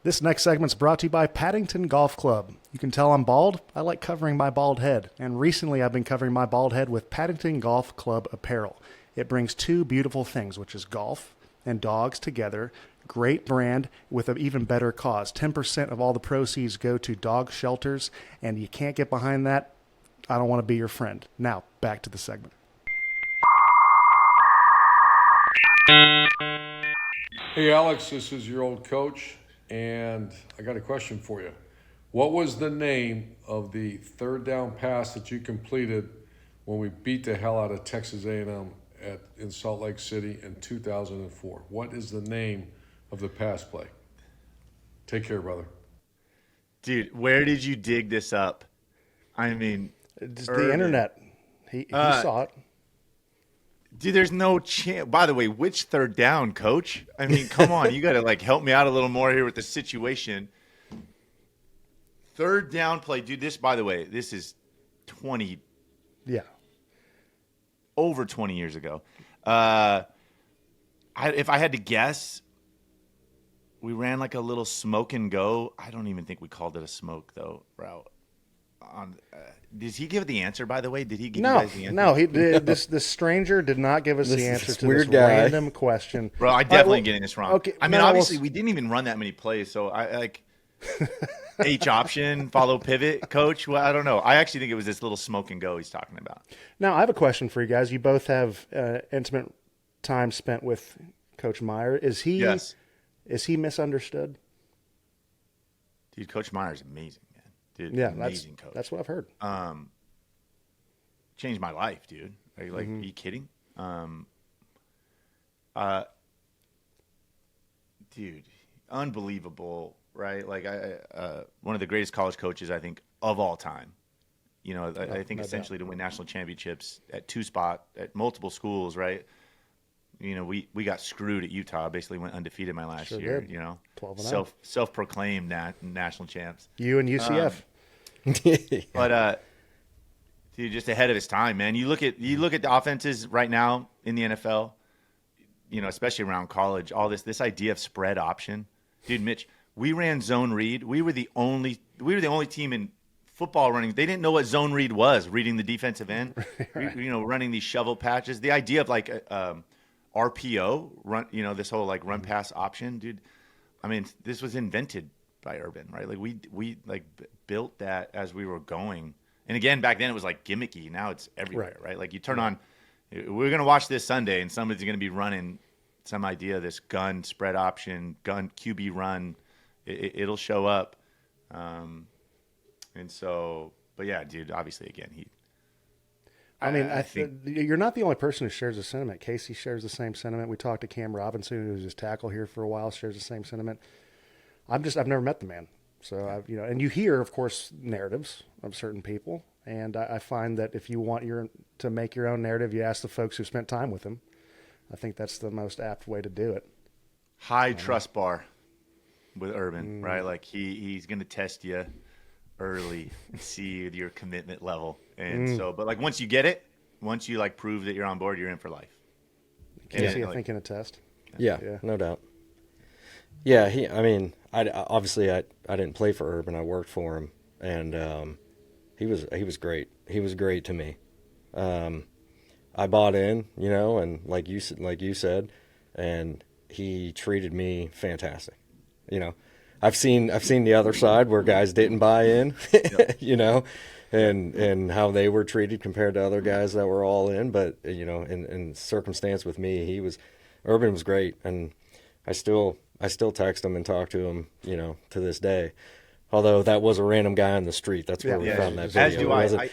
This next segment's brought to you by Paddington Golf Club. You can tell I'm bald. I like covering my bald head, and recently I've been covering my bald head with Paddington Golf Club apparel. It brings two beautiful things, which is golf and dogs together. Great brand with an even better cause. 10% of all the proceeds go to dog shelters, and you can't get behind that. I don't want to be your friend. Now, back to the segment. Hey, Alex, this is your old coach, and I got a question for you. What was the name of the third down pass that you completed when we beat the hell out of Texas A&M in Salt Lake City in 2004? What is the name of the pass play? Take care, brother. Dude, where did you dig this up? I mean, it's the internet. He saw it. Dude, there's no chance. By the way, which third down, coach? I mean, come on. You got to, help me out a little more here with the situation. Third down play. Dude, by the way, this is 20. Yeah. Over 20 years ago. If I had to guess, we ran like a little smoke and go. I don't even think we called it a smoke, though, route. Did he give the answer, by the way? Did he give you guys the answer? No, he did. This stranger did not give us the answer to weird this guy. random question. Bro, I definitely getting this wrong. Okay, I mean, obviously, we didn't even run that many plays, so I like H option, follow pivot, coach. Well, I don't know. I actually think it was this little smoke and go he's talking about. Now, I have a question for you guys. You both have intimate time spent with Coach Meyer. Is he misunderstood? Dude, Coach Meyer's amazing, man. Dude, yeah, amazing coach. That's what I've heard. Changed my life, dude. Are you kidding? Dude, unbelievable, right? Like one of the greatest college coaches I think of all time. You know, I think essentially to win national championships at at multiple schools, right? You know, we got screwed at Utah. Basically went undefeated my last year. Did. You know, 12-0. self-proclaimed national champs. You and UCF. But dude, just ahead of his time, man. You look at the offenses right now in the NFL. You know, especially around college, all this idea of spread option, dude. Mitch, we ran zone read. We were the only team in football running. They didn't know what zone read was. Reading the defensive end, right. Running these shovel patches. The idea of like RPO run. You know, this whole like run pass option, dude. I mean, this was invented by Urban, right? Like we like built that as we were going. And again, back then it was like gimmicky. Now it's everywhere, right? Like you turn on. We're going to watch this Sunday, and somebody's going to be running some idea of this gun spread option, gun QB run. It'll show up. And so, but yeah, dude, obviously, again, I think you're not the only person who shares the sentiment. Casey shares the same sentiment. We talked to Cam Robinson, who was his tackle here for a while, shares the same sentiment. I've never met the man. So, and you hear, of course, narratives of certain people. And I find that if you want to make your own narrative, you ask the folks who spent time with him. I think that's the most apt way to do it. High trust bar with Urban, right? Like he's going to test you early and see your commitment level. And so, but like once you get it, once you like prove that you're on board, you're in for life. Casey, I think can attest. Yeah, no doubt. Yeah, I didn't play for Urban. I worked for him, and he was great. He was great to me. I bought in, and like you said, and he treated me fantastic. I've seen the other side where guys didn't buy in, and how they were treated compared to other guys that were all in. But in circumstance with me, Urban was great, and I still text him and talk to him, to this day. Although that was a random guy on the street. That's where we found that video. As do I.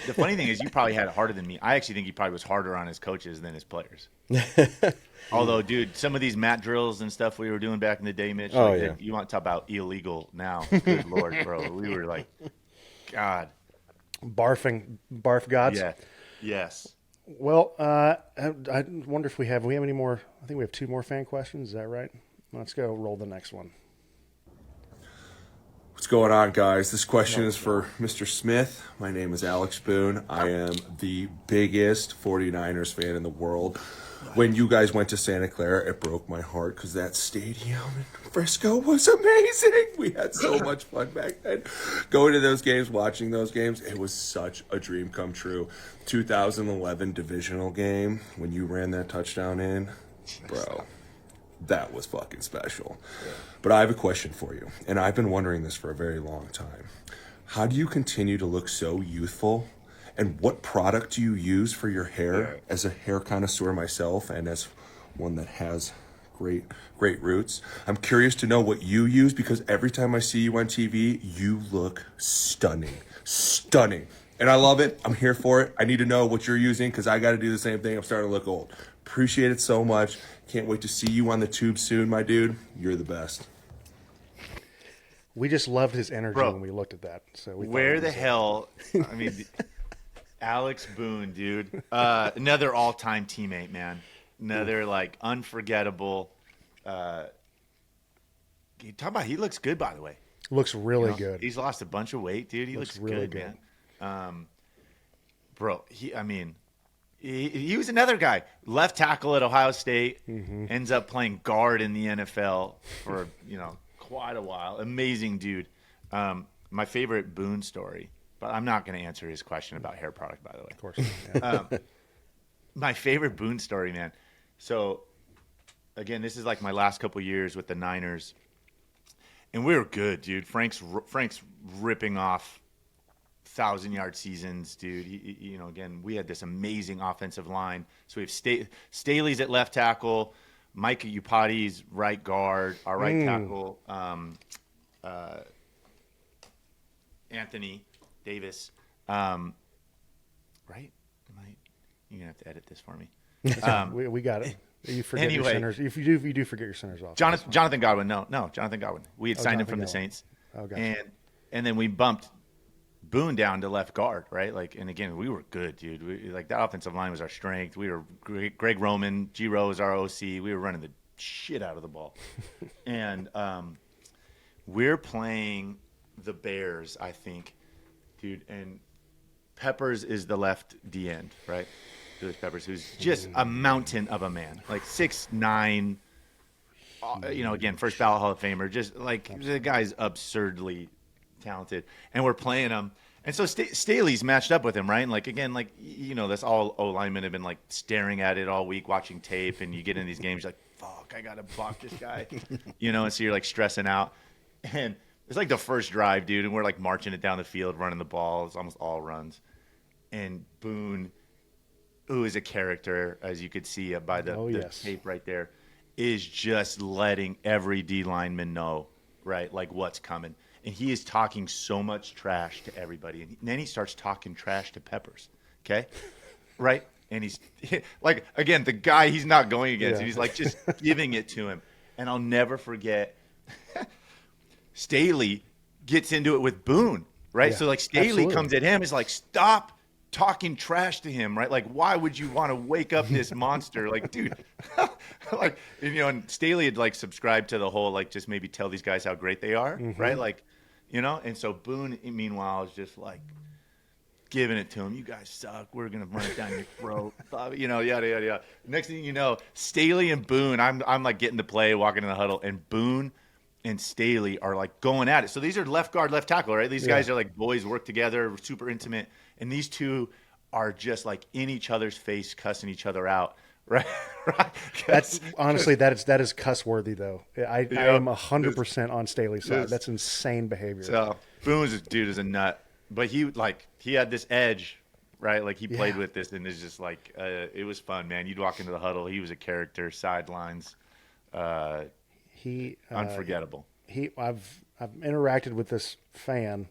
The funny thing is you probably had it harder than me. I actually think he probably was harder on his coaches than his players. Although, dude, some of these mat drills and stuff we were doing back in the day, Mitch, you want to talk about illegal now. Good Lord, bro. We were like, God. barf gods. Yeah. Yes. Well, I wonder if we have any more. I think we have 2 more fan questions. Is that right? Let's go roll the next one. What's going on, guys? This question is for Mr. Smith. My name is Alex Boone. I am the biggest 49ers fan in the world. When you guys went to Santa Clara, it broke my heart because that stadium in Frisco was amazing. We had so much fun back then. Going to those games, watching those games, it was such a dream come true. 2011 divisional game, when you ran that touchdown in, bro, that was fucking special. Yeah. But I have a question for you, and I've been wondering this for a very long time. How do you continue to look so youthful? And what product do you use for your hair? As a hair connoisseur myself, and as one that has great roots, I'm curious to know what you use, because every time I see you on TV, you look stunning. And I love it. I'm here for it. I need to know what you're using, because I got to do the same thing. I'm starting to look old. Appreciate it so much. Can't wait to see you on the tube soon, my dude. You're the best. We just loved his energy when we looked at that. So where the hell? I mean, Alex Boone, dude. Another all-time teammate, man. Another like unforgettable. Talk about, he looks good, by the way. Looks really good. He's lost a bunch of weight, dude. He looks really good, man. Bro, he was another guy. Left tackle at Ohio State, ends up playing guard in the NFL for quite a while. Amazing dude. My favorite Boone story, but I'm not going to answer his question about hair product, by the way. Of course. Yeah. My favorite Boone story, man. So, again, this is like my last couple years with the Niners, and we were good, dude. Frank's ripping off 1,000-yard seasons, dude. Again, we had this amazing offensive line. So we have Staley's at left tackle, Micah Upati's right guard, our right tackle, Anthony Davis. Right? You're gonna have to edit this for me. We got it. You forget your centers. If you do forget your centers off. Jonathan Godwin. No, Jonathan Godwin. We had signed him from the Saints. Oh, gotcha. And then we bumped Boone down to left guard, right? And again, we were good, dude. That offensive line was our strength. We were Greg Roman, G-Rowe was our OC. We were running the shit out of the ball. And we're playing the Bears, I think, dude. And Peppers is the left D end, right? Julius Peppers, who's just a mountain of a man, like 6'9", again, first ballot Hall of Famer. Just the guy's absurdly talented, and we're playing him, and so Staley's matched up with him, right? And that's all O linemen have been staring at it all week, watching tape, and you get in these games, you're like, fuck, I gotta block this guy, and so you're stressing out, and it's the first drive, dude, and we're marching it down the field, running the ball. It's almost all runs, and Boone, who is a character, as you could see by the tape right there, is just letting every D lineman know, right, what's coming. And he is talking so much trash to everybody. And then he starts talking trash to Peppers, okay? Right? And he's, again, the guy he's not going against. Yeah. He's, just giving it to him. And I'll never forget, Staley gets into it with Boone, right? Yeah, so, Staley comes at him, is stop talking trash to him, right? Why would you want to wake up this monster? Dude, and Staley had subscribed to the whole, just maybe tell these guys how great they are, right? And so Boone, meanwhile, is just giving it to him. You guys suck. We're going to run it down your throat. Yada, yada, yada. Next thing you know, Staley and Boone, I'm getting to play, walking in the huddle, and Boone and Staley are going at it. So these are left guard, left tackle, right? These guys are boys, work together, super intimate. And these two are just in each other's face, cussing each other out, right? That's honestly that is cuss worthy though. I am 100% on Staley's side. That's insane behavior. So Boone's is a nut, but he had this edge, right? He played with this, and it's just it was fun, man. You'd walk into the huddle, he was a character, sidelines, unforgettable. I've interacted with this fan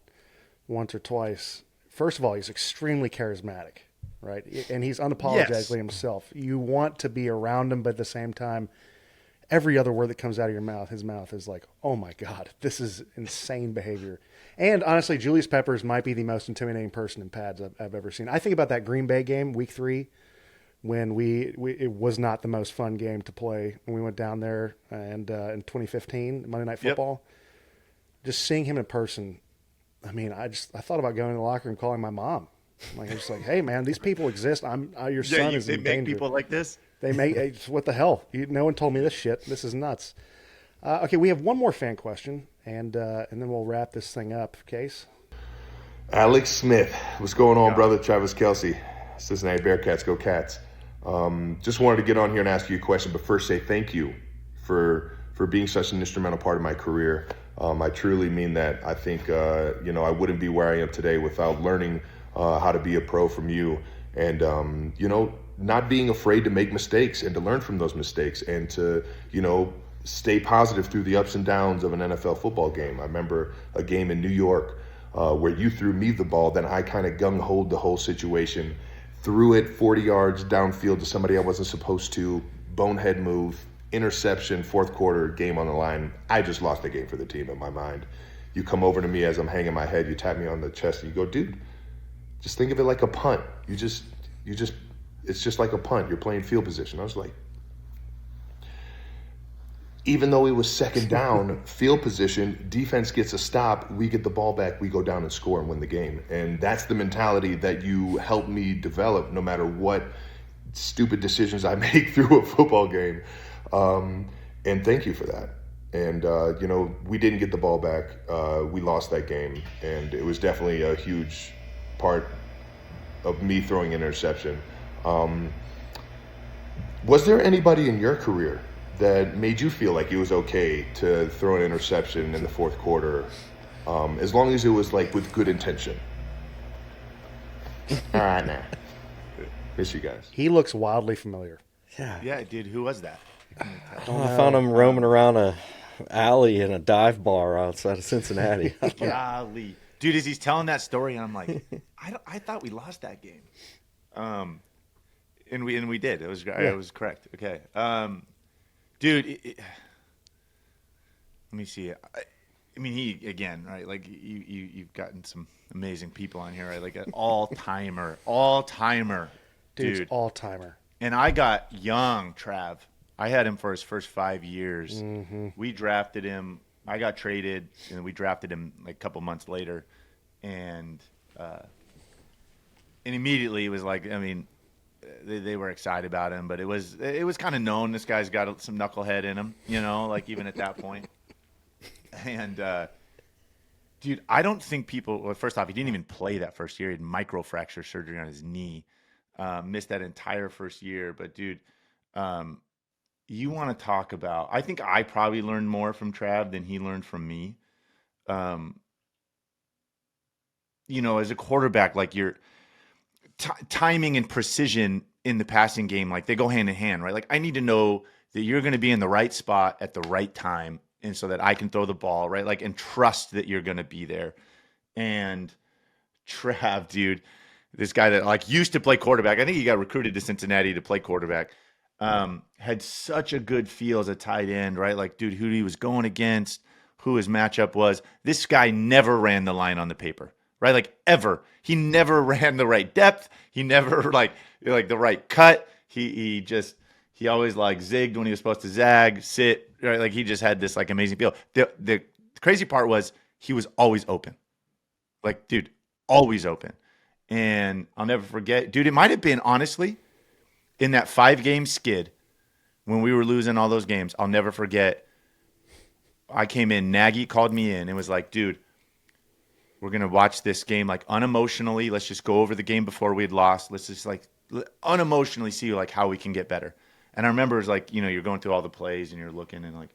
once or twice. First of all, he's extremely charismatic, right? And he's unapologetically himself. You want to be around him, but at the same time, every other word that comes out of his mouth is like, oh my God, this is insane behavior. And honestly, Julius Peppers might be the most intimidating person in pads I've ever seen. I think about that Green Bay game, week 3, when it was not the most fun game to play when we went down there and in 2015, Monday Night Football. Yep. Just seeing him in person, I mean, I thought about going to the locker room, calling my mom. I'm just like, hey man, these people exist. Your son is in danger. They make people like this. They make what the hell? No one told me this shit. This is nuts. Okay, we have one more fan question, and then we'll wrap this thing up. Case. Alex Smith, what's going on, brother? Travis Kelce, Cincinnati Bearcats, go Cats. Just wanted to get on here and ask you a question, but first say thank you for being such an instrumental part of my career. I truly mean that. I think I wouldn't be where I am today without learning how to be a pro from you, and not being afraid to make mistakes and to learn from those mistakes, and to stay positive through the ups and downs of an NFL football game. I remember a game in New York where you threw me the ball, then I kind of gung-hoed the whole situation, threw it 40 yards downfield to somebody I wasn't supposed to, bonehead move, interception, fourth quarter, game on the line. I just lost the game for the team in my mind. You come over to me as I'm hanging my head, you tap me on the chest, and you go, dude, just think of it like a punt. It's just like a punt. You're playing field position. I was like, even though it was second down, field position, defense gets a stop, we get the ball back, we go down and score and win the game. And that's the mentality that you helped me develop no matter what stupid decisions I make through a football game. And thank you for that. And, we didn't get the ball back. We lost that game. And it was definitely a huge part of me throwing an interception. Was there anybody in your career that made you feel like it was okay to throw an interception in the fourth quarter, as long as it was like with good intention? All right, now. Miss you guys. He looks wildly familiar. Yeah, dude. Who was that? I found him roaming around a alley in a dive bar outside of Cincinnati. Golly, dude, as he's telling that story, I'm like, I thought we lost that game, and we did. It was correct. Okay, dude. Let me see. I mean, he again, right? Like you've gotten some amazing people on here, right? Like an all timer, dude, all timer. And I got young Trav. I had him for his first 5 years. Mm-hmm. We drafted him. I got traded, and we drafted him like a couple months later, and immediately it was like, I mean, they were excited about him, but it was kind of known this guy's got some knucklehead in him, like even at that point. And dude, I don't think people. Well, first off, he didn't even play that first year. He had microfracture surgery on his knee, missed that entire first year. But dude, you want to talk about? I think I probably learned more from Trav than he learned from me. As a quarterback, like your timing and precision in the passing game, like they go hand in hand, right? Like I need to know that you're going to be in the right spot at the right time, and so that I can throw the ball, right? Like, and trust that you're going to be there. And Trav, dude, this guy that like used to play quarterback, I think he got recruited to Cincinnati to play quarterback. Had such a good feel as a tight end, right? Like, dude, who he was going against, who his matchup was. This guy never ran the line on the paper, right? Like ever. He never ran the right depth. He never like the right cut. He always like zigged when he was supposed to zag, sit, right? Like he just had this like amazing feel. The crazy part was he was always open. Like, dude, always open. And I'll never forget, dude, it might have been honestly in that 5-game skid when we were losing all those games. I'll never forget. I came in, Nagy called me in and was like, dude, we're going to watch this game like unemotionally. Let's just go over the game before we had lost. Let's just like unemotionally see like how we can get better. And I remember it was like, you're going through all the plays and you're looking and like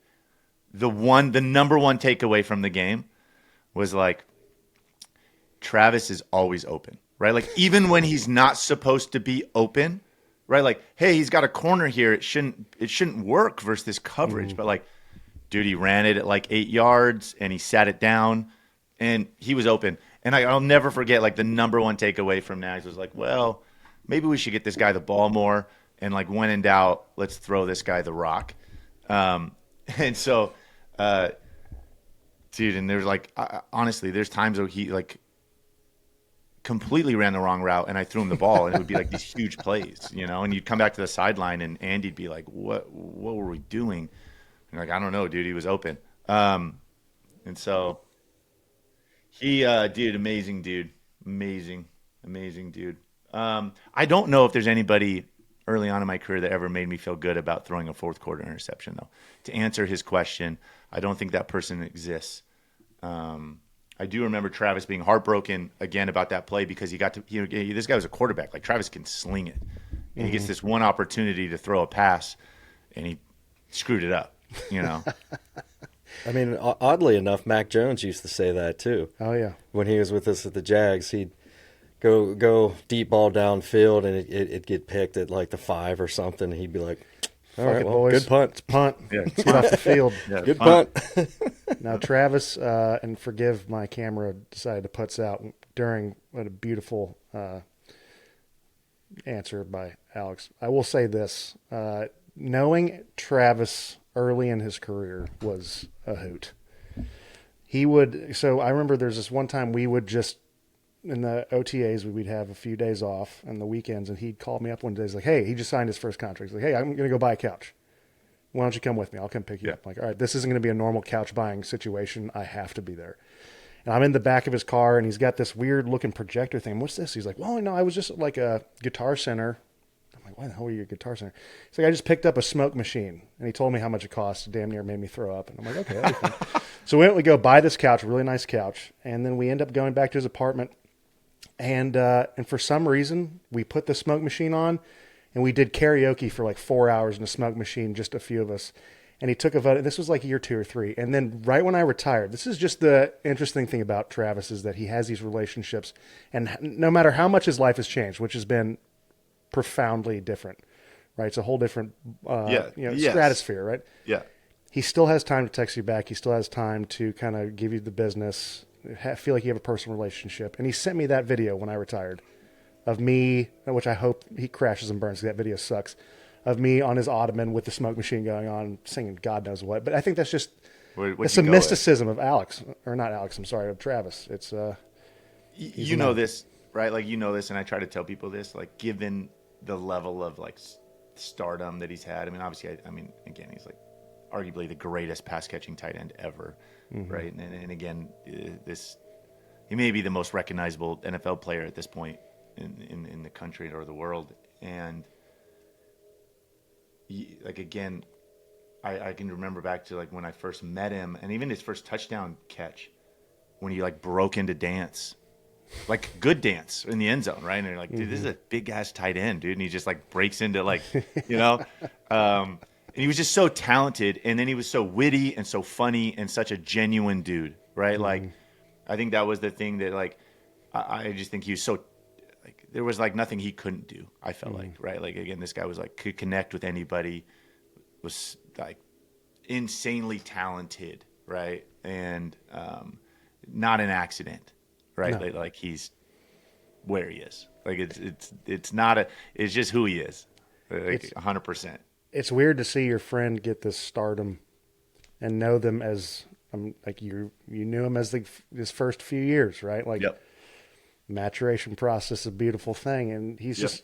the number one takeaway from the game was like, Travis is always open, right? Like even when he's not supposed to be open, right? Like, hey, he's got a corner here. It shouldn't work versus this coverage. But like, dude, he ran it at like 8 yards and he sat it down and he was open. And I'll never forget like the number one takeaway from Nags was like, well, maybe we should get this guy the ball more. And like when in doubt, let's throw this guy the rock. And so, dude, and there's like, honestly, there's times where he like completely ran the wrong route and I threw him the ball and it would be like these huge plays, and you'd come back to the sideline and Andy'd be like, what were we doing? And you're like, I don't know, dude, he was open. And so he, dude, amazing dude. Amazing dude. I don't know if there's anybody early on in my career that ever made me feel good about throwing a fourth quarter interception, though. To answer his question, I don't think that person exists. I do remember Travis being heartbroken again about that play because he got to, this guy was a quarterback. Like, Travis can sling it. And he gets this one opportunity to throw a pass, and he screwed it up, I mean, oddly enough, Mac Jones used to say that too. Oh, yeah. When he was with us at the Jags, he'd go deep ball downfield, and it'd get picked at like the 5 or something. He'd be like, all right, well, boys. good punt. It's punt. Yeah, Let's get off the field. Yeah, Good punt. Now, Travis, and forgive my camera, decided to putz out during what a beautiful answer by Alex. I will say this. Knowing Travis early in his career was a hoot. So I remember there's this one time we would just, in the OTAs, we'd have a few days off on the weekends, and he'd call me up one day. He's like, hey, he just signed his first contract. He's like, hey, I'm going to go buy a couch. Why don't you come with me? I'll come pick you up. I'm like, all right, this isn't going to be a normal couch buying situation. I have to be there. And I'm in the back of his car, and he's got this weird looking projector thing. What's this? He's like, well, no, I was just like a Guitar Center. I'm like, why the hell are you at Guitar Center? He's like, I just picked up a smoke machine. And he told me how much it cost. Damn near made me throw up. And I'm like, okay, that'd be fun. So we go buy this couch, a really nice couch. And then we end up going back to his apartment. And for some reason, we put the smoke machine on, and we did karaoke for like 4 hours in a smoke machine, just a few of us. And he took a vote. This was like year 2 or 3. And then right when I retired, this is just the interesting thing about Travis is that he has these relationships. And no matter how much his life has changed, which has been profoundly different, right? It's a whole different stratosphere, right? Yeah. He still has time to text you back. He still has time to kind of give you the business, feel like you have a personal relationship. And he sent me that video when I retired of me, which I hope he crashes and burns because that video sucks, of me on his ottoman with the smoke machine going on, singing God knows what. But I think that's just it's a mysticism of Alex, or not Alex, I'm sorry, of Travis. It's you know this, right? Like, this, and I try to tell people this, like, given the level of like stardom that he's had. I mean, obviously, again, he's like arguably the greatest pass catching tight end ever, right? And again, he may be the most recognizable NFL player at this point in the country or the world. And like, again, I can remember back to like when I first met him, and even his first touchdown catch when he like broke into dance. Like good dance in the end zone, right? And you're like, dude, this is a big ass tight end, dude. And he just like breaks into like, and he was just so talented. And then he was so witty and so funny and such a genuine dude, right? Like, I think that was the thing that like, I just think he was so like, there was like nothing he couldn't do. I felt like, right? Like, again, this guy was like, could connect with anybody, was like insanely talented, right? And not an accident. Right, no. Like he's where he is. Like it's not it's just who he is. Like 100%. It's weird to see your friend get this stardom, and know them as like you knew him as his first few years, right? Like, maturation process is a beautiful thing, and he's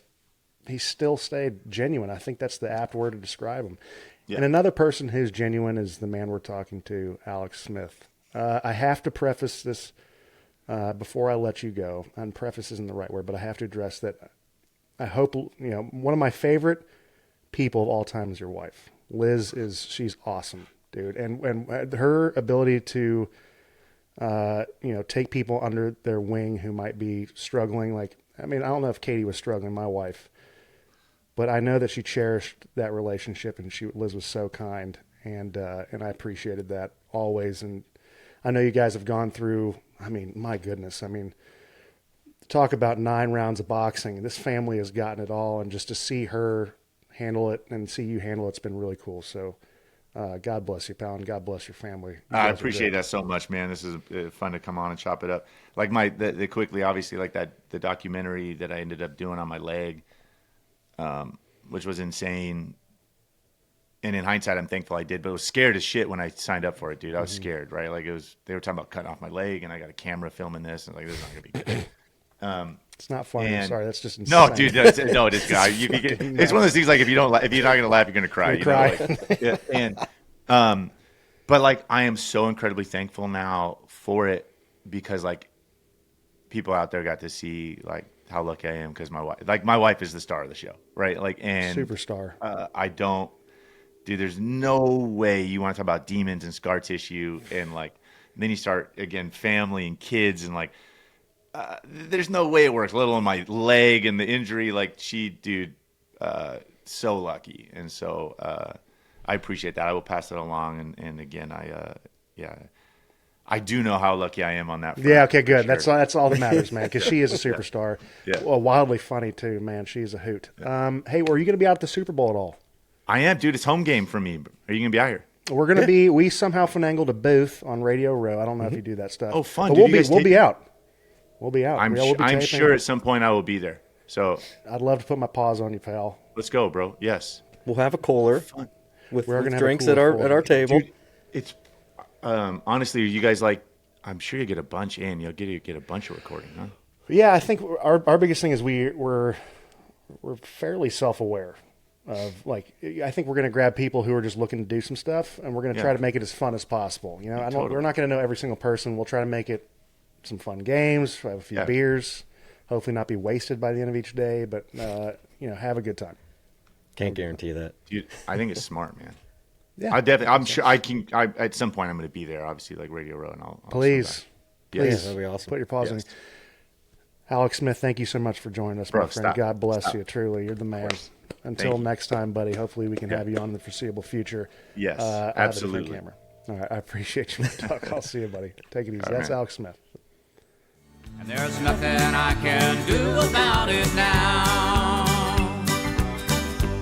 still stayed genuine. I think that's the apt word to describe him. Yep. And another person who's genuine is the man we're talking to, Alex Smith. I have to preface this. Before I let you go, and preface isn't the right word, but I have to address that. I hope, one of my favorite people of all time is your wife. Liz she's awesome, dude. And her ability to, take people under their wing who might be struggling. Like, I don't know if Katie was struggling, my wife, but I know that she cherished that relationship, and Liz was so kind, and I appreciated that always. And I know you guys have gone through, my goodness. Talk about 9 rounds of boxing. This family has gotten it all, and just to see her handle it and see you handle it's been really cool. So God bless you, pal, and God bless your family. I appreciate that so much, man. This is fun to come on and chop it up. Like the quickly, obviously, like the documentary that I ended up doing on my leg, which was insane. And in hindsight, I'm thankful I did, but I was scared as shit when I signed up for it, dude. I was scared, right? Like they were talking about cutting off my leg, and I got a camera filming this, and like, this is not gonna be good. It's not funny. I'm And- sorry. That's just insane. No, dude, no, it is good. It's one of those things like if you're not gonna laugh, you're gonna cry. You're gonna Know? Like, yeah, and but like I am so incredibly thankful now for it because like people out there got to see like how lucky I am because my wife is the star of the show, right? Like and Superstar. I don't, dude. There's no way you want to talk about demons and scar tissue and like then you start again family and kids and like. There's no way it works, let alone my leg and the injury. Like so lucky. And so I appreciate that. I will pass it along. And again, I do know how lucky I am on that front. Yeah, okay, good. Sure. That's all that matters, man, because she is a superstar. Yeah. Well, wildly funny, too, man. She's a hoot. Hey, were you going to be out at the Super Bowl at all? I am, dude. It's home game for me. Are you going to be out here? We're going to be – we somehow finagled a booth on Radio Row. I don't know if you do that stuff. Oh, fun. But Dude, you guys we'll take- be out. We'll be out. I'm taping. sure at some point I will be there. So I'd love to put my paws on you, pal. let's go, bro. Yes. We'll have a cooler with We're gonna have a drinks cooler at for our you. table. Dude, it's honestly, you guys like, I'm sure you get a bunch in. You'll get a bunch of recording, huh? Yeah, I think our biggest thing is we're fairly self-aware of like I think we're going to grab people who are just looking to do some stuff, and we're going to try to make it as fun as possible. You know, we're not going to know every single person. We'll try to make it some fun games, have a few beers, hopefully not be wasted by the end of each day, but have a good time. Can't guarantee that. Dude, I think it's smart, man. Yeah, I'm sure I can. at some point, I'm going to be there. Obviously, like Radio Row, and I'll please, swing by. please, that'd be awesome. put your paws on. Yes. Alex Smith, thank you so much for joining us, Bro, my friend. stop. God bless Stop. you. Truly, you're the man. Until Thank you. next time, buddy. Hopefully, we can have you on in the foreseeable future. Yes, out of a different absolutely. Camera. All right, I appreciate you, Doc. I'll see you, buddy. Take it easy. That's man. Alex Smith. And there's nothing I can do about it now.